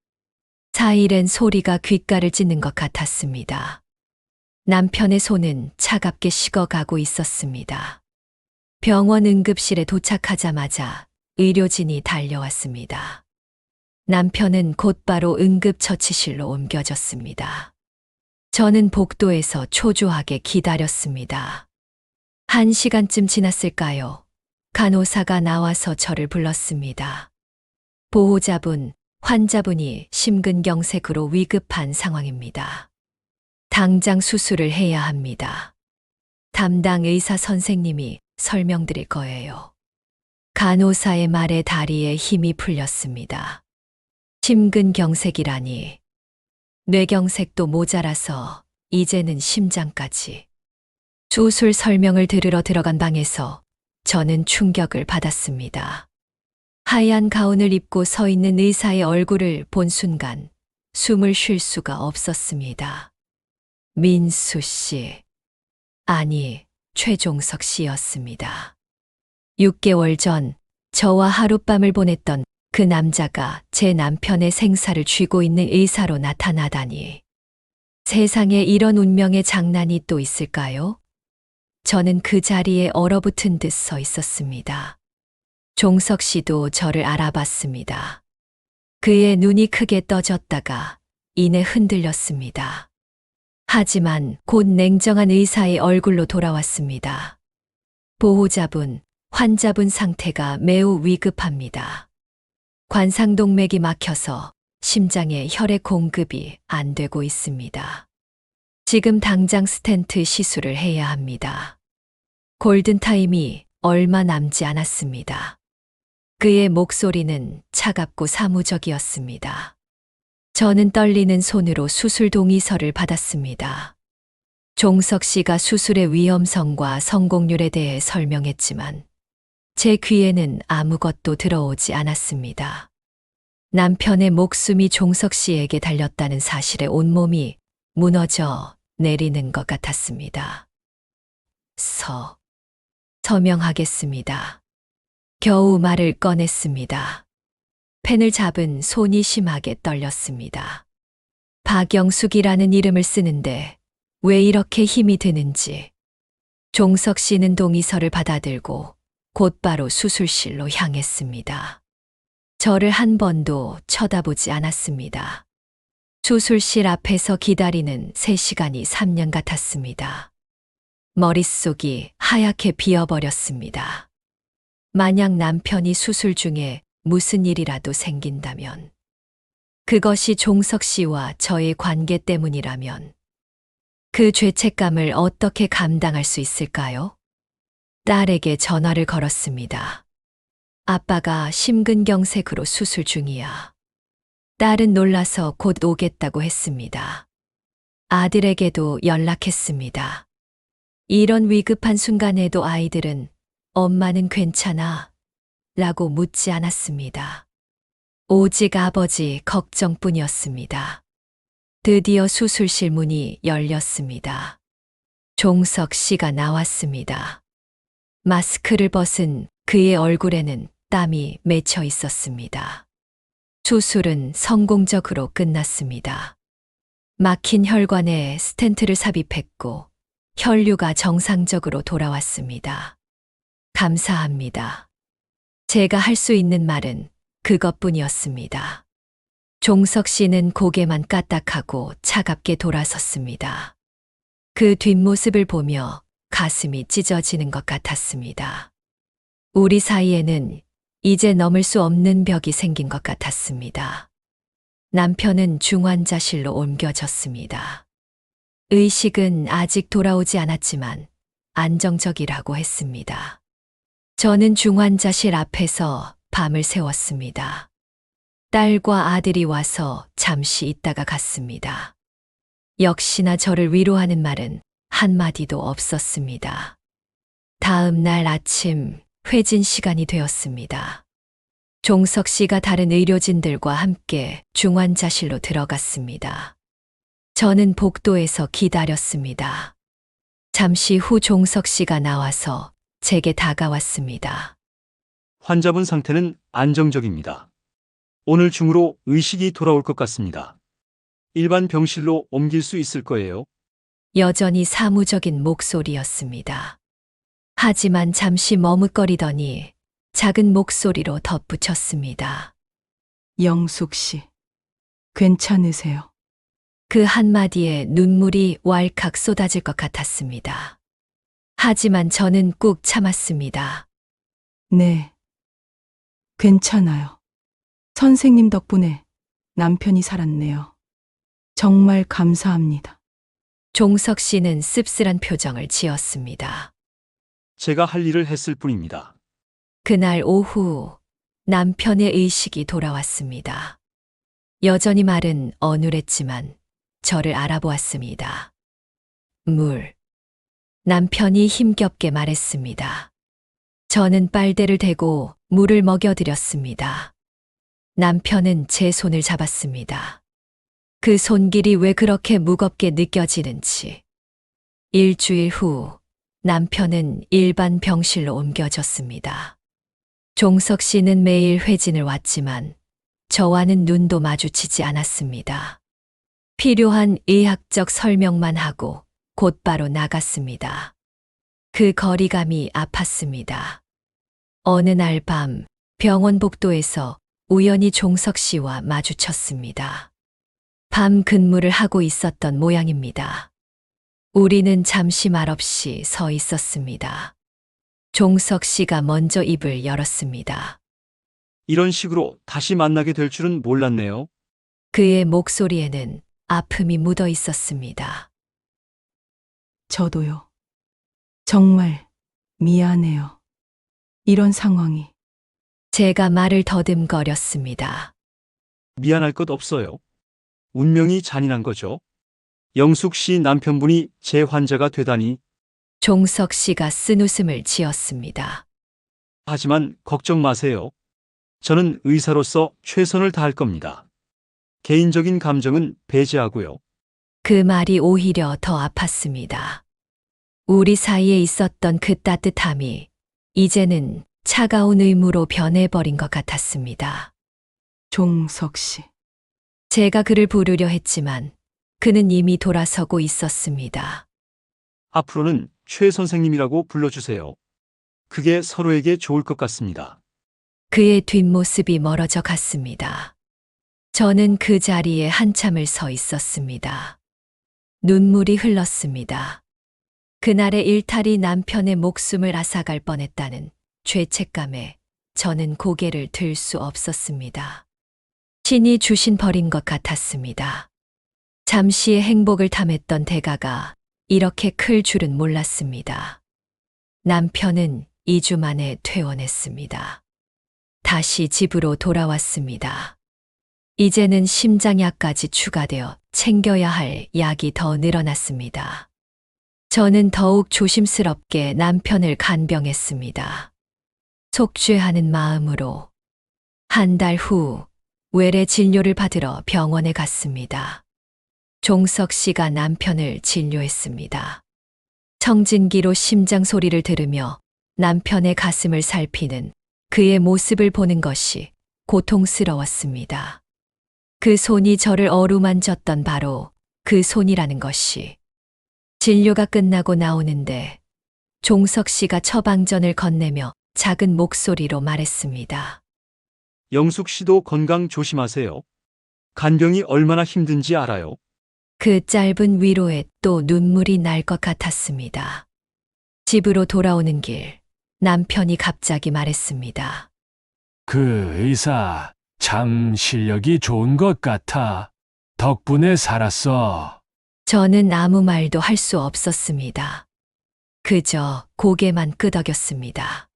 사일엔 소리가 귓가를 찢는 것 같았습니다. 남편의 손은 차갑게 식어가고 있었습니다. 병원 응급실에 도착하자마자 의료진이 달려왔습니다. 남편은 곧바로 응급처치실로 옮겨졌습니다. 저는 복도에서 초조하게 기다렸습니다. 1시간쯤 지났을까요? 간호사가 나와서 저를 불렀습니다. 보호자분, 환자분이 심근경색으로 위급한 상황입니다. 당장 수술을 해야 합니다. 담당 의사 선생님이 설명드릴 거예요. 간호사의 말에 다리에 힘이 풀렸습니다. 심근경색이라니. 뇌경색도 모자라서 이제는 심장까지. 수술 설명을 들으러 들어간 방에서 저는 충격을 받았습니다. 하얀 가운을 입고 서 있는 의사의 얼굴을 본 순간 숨을 쉴 수가 없었습니다. 민수 씨. 아니, 최종석 씨였습니다. 6개월 전 저와 하룻밤을 보냈던 그 남자가 제 남편의 생사를 쥐고 있는 의사로 나타나다니. 세상에 이런 운명의 장난이 또 있을까요? 저는 그 자리에 얼어붙은 듯 서 있었습니다. 종석 씨도 저를 알아봤습니다. 그의 눈이 크게 떠졌다가 이내 흔들렸습니다. 하지만 곧 냉정한 의사의 얼굴로 돌아왔습니다. 보호자분, 환자분 상태가 매우 위급합니다. 관상동맥이 막혀서 심장에 혈액 공급이 안 되고 있습니다. 지금 당장 스텐트 시술을 해야 합니다. 골든타임이 얼마 남지 않았습니다. 그의 목소리는 차갑고 사무적이었습니다. 저는 떨리는 손으로 수술 동의서를 받았습니다. 종석 씨가 수술의 위험성과 성공률에 대해 설명했지만 제 귀에는 아무것도 들어오지 않았습니다. 남편의 목숨이 종석 씨에게 달렸다는 사실에 온몸이 무너져 내리는 것 같았습니다. 서명하겠습니다. 겨우 말을 꺼냈습니다. 펜을 잡은 손이 심하게 떨렸습니다. 박영숙이라는 이름을 쓰는데 왜 이렇게 힘이 드는지. 종석 씨는 동의서를 받아들고 곧바로 수술실로 향했습니다. 저를 한 번도 쳐다보지 않았습니다. 수술실 앞에서 기다리는 3시간이 3년 같았습니다. 머릿속이 하얗게 비어버렸습니다. 만약 남편이 수술 중에 무슨 일이라도 생긴다면, 그것이 종석 씨와 저의 관계 때문이라면, 그 죄책감을 어떻게 감당할 수 있을까요? 딸에게 전화를 걸었습니다. 아빠가 심근경색으로 수술 중이야. 딸은 놀라서 곧 오겠다고 했습니다. 아들에게도 연락했습니다. 이런 위급한 순간에도 아이들은 엄마는 괜찮아? 라고 묻지 않았습니다. 오직 아버지 걱정뿐이었습니다. 드디어 수술실 문이 열렸습니다. 종석 씨가 나왔습니다. 마스크를 벗은 그의 얼굴에는 땀이 맺혀 있었습니다. 수술은 성공적으로 끝났습니다. 막힌 혈관에 스텐트를 삽입했고 혈류가 정상적으로 돌아왔습니다. 감사합니다. 제가 할 수 있는 말은 그것뿐이었습니다. 종석 씨는 고개만 까딱하고 차갑게 돌아섰습니다. 그 뒷모습을 보며 가슴이 찢어지는 것 같았습니다. 우리 사이에는 이제 넘을 수 없는 벽이 생긴 것 같았습니다. 남편은 중환자실로 옮겨졌습니다. 의식은 아직 돌아오지 않았지만 안정적이라고 했습니다. 저는 중환자실 앞에서 밤을 새웠습니다. 딸과 아들이 와서 잠시 있다가 갔습니다. 역시나 저를 위로하는 말은 한마디도 없었습니다. 다음 날 아침 회진 시간이 되었습니다. 종석 씨가 다른 의료진들과 함께 중환자실로 들어갔습니다. 저는 복도에서 기다렸습니다. 잠시 후 종석 씨가 나와서 제게 다가왔습니다. 환자분 상태는 안정적입니다. 오늘 중으로 의식이 돌아올 것 같습니다. 일반 병실로 옮길 수 있을 거예요. 여전히 사무적인 목소리였습니다. 하지만 잠시 머뭇거리더니 작은 목소리로 덧붙였습니다. 영숙 씨, 괜찮으세요? 그 한마디에 눈물이 왈칵 쏟아질 것 같았습니다. 하지만 저는 꾹 참았습니다. 네, 괜찮아요. 선생님 덕분에 남편이 살았네요. 정말 감사합니다. 종석 씨는 씁쓸한 표정을 지었습니다. 제가 할 일을 했을 뿐입니다. 그날 오후 남편의 의식이 돌아왔습니다. 여전히 말은 어눌했지만 저를 알아보았습니다. 물. 남편이 힘겹게 말했습니다. 저는 빨대를 대고 물을 먹여드렸습니다. 남편은 제 손을 잡았습니다. 그 손길이 왜 그렇게 무겁게 느껴지는지. 일주일 후 남편은 일반 병실로 옮겨졌습니다. 종석 씨는 매일 회진을 왔지만 저와는 눈도 마주치지 않았습니다. 필요한 의학적 설명만 하고 곧바로 나갔습니다. 그 거리감이 아팠습니다. 어느 날 밤 병원 복도에서 우연히 종석 씨와 마주쳤습니다. 밤 근무를 하고 있었던 모양입니다. 우리는 잠시 말없이 서 있었습니다. 종석 씨가 먼저 입을 열었습니다. 이런 식으로 다시 만나게 될 줄은 몰랐네요. 그의 목소리에는 아픔이 묻어 있었습니다. 저도요. 정말 미안해요. 이런 상황이. 제가 말을 더듬거렸습니다. 미안할 것 없어요. 운명이 잔인한 거죠. 영숙 씨 남편분이 제 환자가 되다니. 종석 씨가 쓴웃음을 지었습니다. 하지만 걱정 마세요. 저는 의사로서 최선을 다할 겁니다. 개인적인 감정은 배제하고요. 그 말이 오히려 더 아팠습니다. 우리 사이에 있었던 그 따뜻함이 이제는 차가운 의무로 변해버린 것 같았습니다. 종석 씨. 제가 그를 부르려 했지만 그는 이미 돌아서고 있었습니다. 앞으로는 최 선생님이라고 불러주세요. 그게 서로에게 좋을 것 같습니다. 그의 뒷모습이 멀어져 갔습니다. 저는 그 자리에 한참을 서 있었습니다. 눈물이 흘렀습니다. 그날의 일탈이 남편의 목숨을 앗아갈 뻔했다는 죄책감에 저는 고개를 들 수 없었습니다. 신이 주신 벌인 것 같았습니다. 잠시의 행복을 탐했던 대가가 이렇게 클 줄은 몰랐습니다. 남편은 2주 만에 퇴원했습니다. 다시 집으로 돌아왔습니다. 이제는 심장약까지 추가되어 챙겨야 할 약이 더 늘어났습니다. 저는 더욱 조심스럽게 남편을 간병했습니다. 속죄하는 마음으로. 한 달 후 외래 진료를 받으러 병원에 갔습니다. 종석 씨가 남편을 진료했습니다. 청진기로 심장 소리를 들으며 남편의 가슴을 살피는 그의 모습을 보는 것이 고통스러웠습니다. 그 손이 저를 어루만졌던 바로 그 손이라는 것이. 진료가 끝나고 나오는데 종석 씨가 처방전을 건네며 작은 목소리로 말했습니다. 영숙 씨도 건강 조심하세요. 간병이 얼마나 힘든지 알아요. 그 짧은 위로에 또 눈물이 날 것 같았습니다. 집으로 돌아오는 길, 남편이 갑자기 말했습니다. 그 의사 참 실력이 좋은 것 같아. 덕분에 살았어. 저는 아무 말도 할 수 없었습니다. 그저 고개만 끄덕였습니다.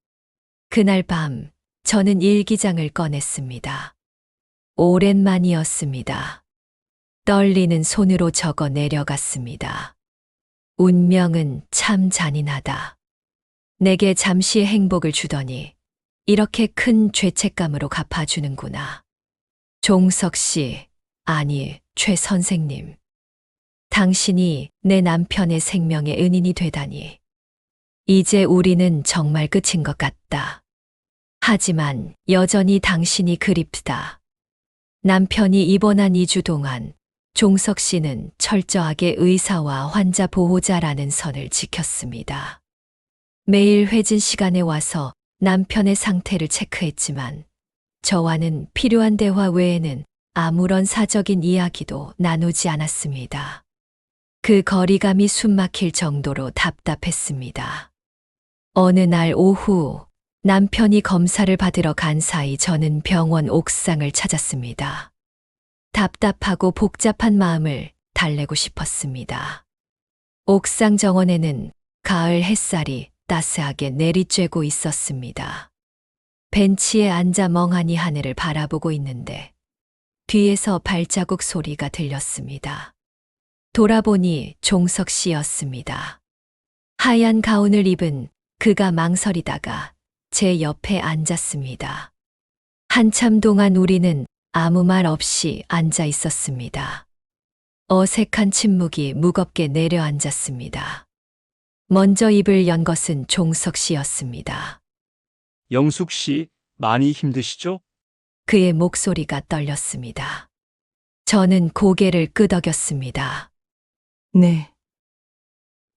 그날 밤 저는 일기장을 꺼냈습니다. 오랜만이었습니다. 떨리는 손으로 적어 내려갔습니다. 운명은 참 잔인하다. 내게 잠시의 행복을 주더니 이렇게 큰 죄책감으로 갚아주는구나. 종석 씨, 아니, 최 선생님. 당신이 내 남편의 생명의 은인이 되다니. 이제 우리는 정말 끝인 것 같다. 하지만 여전히 당신이 그립다. 남편이 입원한 2주 동안 종석 씨는 철저하게 의사와 환자 보호자라는 선을 지켰습니다. 매일 회진 시간에 와서 남편의 상태를 체크했지만 저와는 필요한 대화 외에는 아무런 사적인 이야기도 나누지 않았습니다. 그 거리감이 숨막힐 정도로 답답했습니다. 어느 날 오후 남편이 검사를 받으러 간 사이 저는 병원 옥상을 찾았습니다. 답답하고 복잡한 마음을 달래고 싶었습니다. 옥상 정원에는 가을 햇살이 따스하게 내리쬐고 있었습니다. 벤치에 앉아 멍하니 하늘을 바라보고 있는데 뒤에서 발자국 소리가 들렸습니다. 돌아보니 종석 씨였습니다. 하얀 가운을 입은 그가 망설이다가 제 옆에 앉았습니다. 한참 동안 우리는 아무 말 없이 앉아 있었습니다. 어색한 침묵이 무겁게 내려앉았습니다. 먼저 입을 연 것은 종석 씨였습니다. 영숙 씨, 많이 힘드시죠? 그의 목소리가 떨렸습니다. 저는 고개를 끄덕였습니다. 네.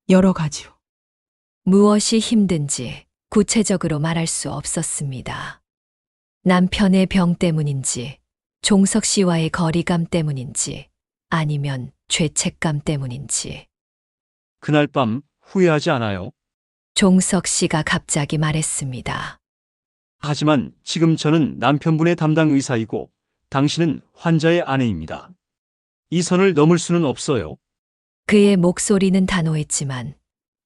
여러 가지요. 무엇이 힘든지 구체적으로 말할 수 없었습니다. 남편의 병 때문인지, 종석 씨와의 거리감 때문인지, 아니면 죄책감 때문인지. 그날 밤 후회하지 않아요. 종석 씨가 갑자기 말했습니다. 하지만 지금 저는 남편분의 담당 의사이고 당신은 환자의 아내입니다. 이 선을 넘을 수는 없어요. 그의 목소리는 단호했지만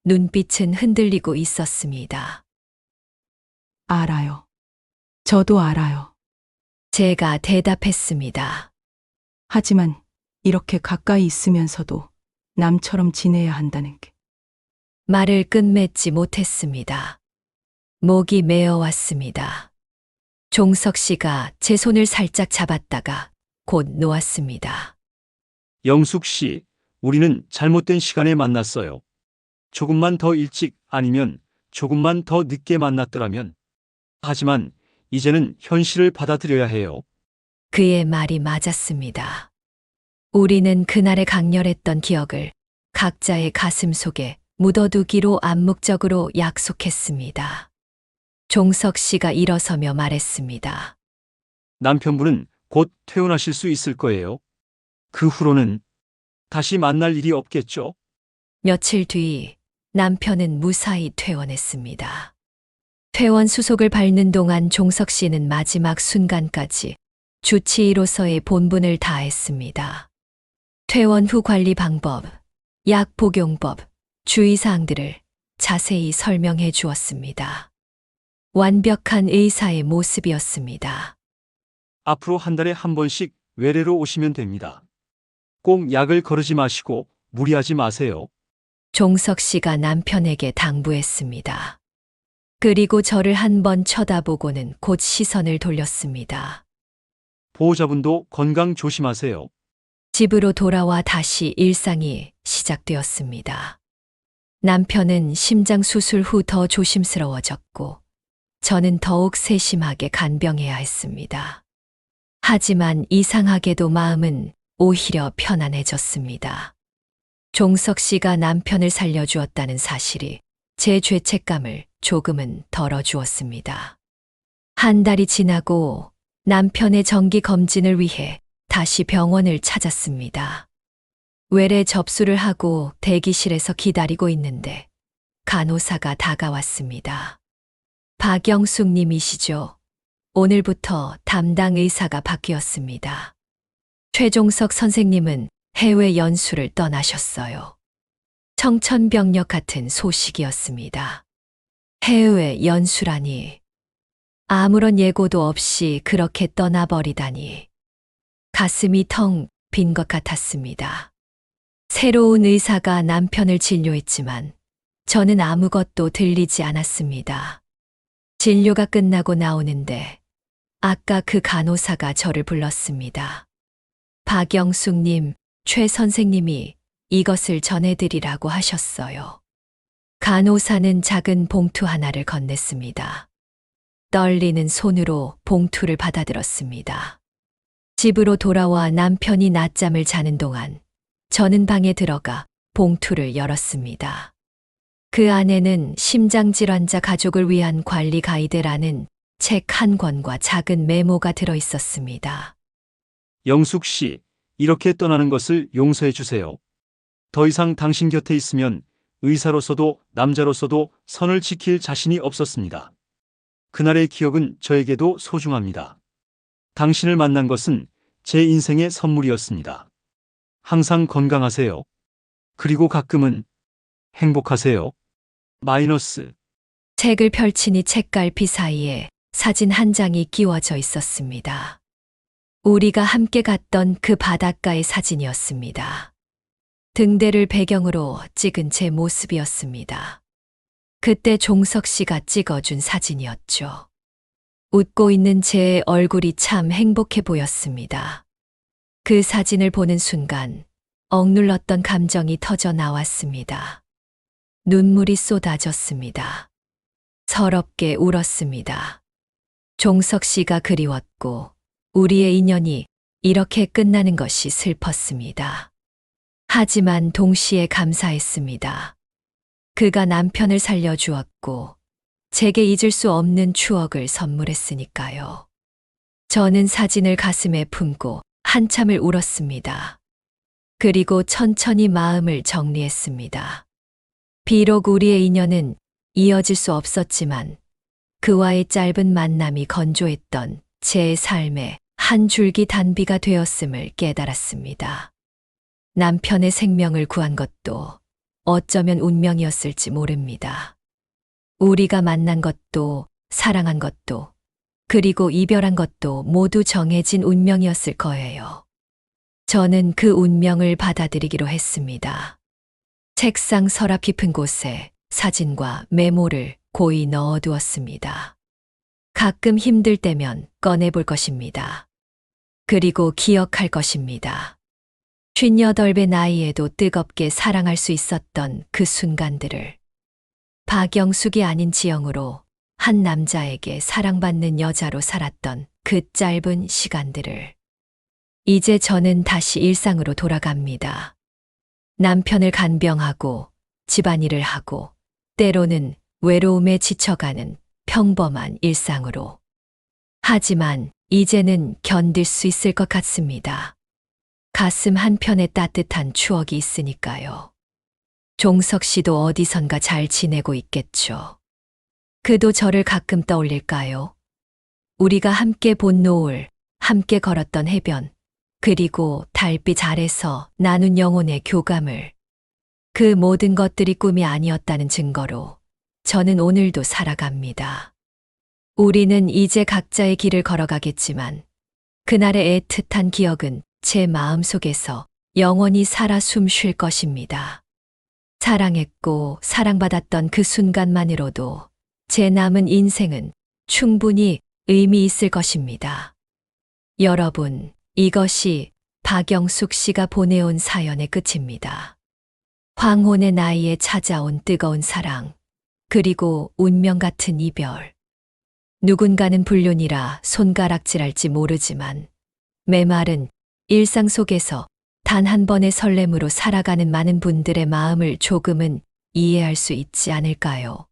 눈빛은 흔들리고 있었습니다. 알아요. 저도 알아요. 제가 대답했습니다. 하지만 이렇게 가까이 있으면서도 남처럼 지내야 한다는 게 말을 끝맺지 못했습니다. 목이 메어왔습니다. 종석 씨가 제 손을 살짝 잡았다가 곧 놓았습니다. 영숙 씨, 우리는 잘못된 시간에 만났어요. 조금만 더 일찍 아니면 조금만 더 늦게 만났더라면. 하지만 이제는 현실을 받아들여야 해요. 그의 말이 맞았습니다. 우리는 그날의 강렬했던 기억을 각자의 가슴 속에 묻어두기로 암묵적으로 약속했습니다. 종석 씨가 일어서며 말했습니다. 남편분은 곧 퇴원하실 수 있을 거예요. 그 후로는 다시 만날 일이 없겠죠? 며칠 뒤 남편은 무사히 퇴원했습니다. 퇴원 수속을 밟는 동안 종석 씨는 마지막 순간까지 주치의로서의 본분을 다했습니다. 퇴원 후 관리 방법, 약 복용법, 주의사항들을 자세히 설명해 주었습니다. 완벽한 의사의 모습이었습니다. 앞으로 한 달에 한 번씩 외래로 오시면 됩니다. 꼭 약을 거르지 마시고 무리하지 마세요. 종석 씨가 남편에게 당부했습니다. 그리고 저를 한 번 쳐다보고는 곧 시선을 돌렸습니다. 보호자분도 건강 조심하세요. 집으로 돌아와 다시 일상이 시작되었습니다. 남편은 심장 수술 후 더 조심스러워졌고, 저는 더욱 세심하게 간병해야 했습니다. 하지만 이상하게도 마음은 오히려 편안해졌습니다. 종석 씨가 남편을 살려주었다는 사실이 제 죄책감을 조금은 덜어주었습니다. 한 달이 지나고 남편의 정기 검진을 위해 다시 병원을 찾았습니다. 외래 접수를 하고 대기실에서 기다리고 있는데 간호사가 다가왔습니다. 박영숙 님이시죠? 오늘부터 담당 의사가 바뀌었습니다. 최종석 선생님은 해외 연수를 떠나셨어요. 청천벽력 같은 소식이었습니다. 해외 연수라니. 아무런 예고도 없이 그렇게 떠나버리다니. 가슴이 텅 빈 것 같았습니다. 새로운 의사가 남편을 진료했지만 저는 아무것도 들리지 않았습니다. 진료가 끝나고 나오는데 아까 그 간호사가 저를 불렀습니다. 박영숙님, 최 선생님이 이것을 전해드리라고 하셨어요. 간호사는 작은 봉투 하나를 건넸습니다. 떨리는 손으로 봉투를 받아들었습니다. 집으로 돌아와 남편이 낮잠을 자는 동안 저는 방에 들어가 봉투를 열었습니다. 그 안에는 심장질환자 가족을 위한 관리 가이드라는 책 한 권과 작은 메모가 들어 있었습니다. 영숙 씨, 이렇게 떠나는 것을 용서해 주세요. 더 이상 당신 곁에 있으면 의사로서도 남자로서도 선을 지킬 자신이 없었습니다. 그날의 기억은 저에게도 소중합니다. 당신을 만난 것은 제 인생의 선물이었습니다. 항상 건강하세요. 그리고 가끔은 행복하세요. 마이너스. 책을 펼치니 책갈피 사이에 사진 한 장이 끼워져 있었습니다. 우리가 함께 갔던 그 바닷가의 사진이었습니다. 등대를 배경으로 찍은 제 모습이었습니다. 그때 종석 씨가 찍어준 사진이었죠. 웃고 있는 제 얼굴이 참 행복해 보였습니다. 그 사진을 보는 순간 억눌렀던 감정이 터져 나왔습니다. 눈물이 쏟아졌습니다. 서럽게 울었습니다. 종석 씨가 그리웠고 우리의 인연이 이렇게 끝나는 것이 슬펐습니다. 하지만 동시에 감사했습니다. 그가 남편을 살려주었고 제게 잊을 수 없는 추억을 선물했으니까요. 저는 사진을 가슴에 품고 한참을 울었습니다. 그리고 천천히 마음을 정리했습니다. 비록 우리의 인연은 이어질 수 없었지만 그와의 짧은 만남이 건조했던 제 삶의 한 줄기 단비가 되었음을 깨달았습니다. 남편의 생명을 구한 것도 어쩌면 운명이었을지 모릅니다. 우리가 만난 것도 사랑한 것도 그리고 이별한 것도 모두 정해진 운명이었을 거예요. 저는 그 운명을 받아들이기로 했습니다. 책상 서랍 깊은 곳에 사진과 메모를 고이 넣어두었습니다. 가끔 힘들 때면 꺼내볼 것입니다. 그리고 기억할 것입니다. 58배 나이에도 뜨겁게 사랑할 수 있었던 그 순간들을. 박영숙이 아닌 지영으로 한 남자에게 사랑받는 여자로 살았던 그 짧은 시간들을. 이제 저는 다시 일상으로 돌아갑니다. 남편을 간병하고 집안일을 하고 때로는 외로움에 지쳐가는 평범한 일상으로. 하지만 이제는 견딜 수 있을 것 같습니다. 가슴 한편에 따뜻한 추억이 있으니까요. 종석 씨도 어디선가 잘 지내고 있겠죠. 그도 저를 가끔 떠올릴까요? 우리가 함께 본 노을, 함께 걸었던 해변, 그리고 달빛 아래서 나눈 영혼의 교감을. 그 모든 것들이 꿈이 아니었다는 증거로 저는 오늘도 살아갑니다. 우리는 이제 각자의 길을 걸어가겠지만 그날의 애틋한 기억은 제 마음속에서 영원히 살아 숨 쉴 것입니다. 사랑했고 사랑받았던 그 순간만으로도 제 남은 인생은 충분히 의미 있을 것입니다. 여러분, 이것이 박영숙 씨가 보내온 사연의 끝입니다. 황혼의 나이에 찾아온 뜨거운 사랑, 그리고 운명 같은 이별. 누군가는 불륜이라 손가락질할지 모르지만 메말은 일상 속에서 단 한 번의 설렘으로 살아가는 많은 분들의 마음을 조금은 이해할 수 있지 않을까요?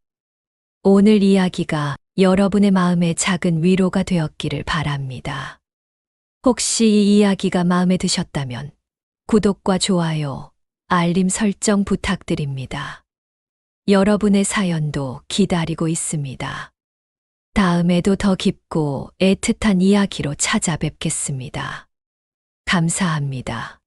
오늘 이야기가 여러분의 마음에 작은 위로가 되었기를 바랍니다. 혹시 이 이야기가 마음에 드셨다면 구독과 좋아요, 알림 설정 부탁드립니다. 여러분의 사연도 기다리고 있습니다. 다음에도 더 깊고 애틋한 이야기로 찾아뵙겠습니다. 감사합니다.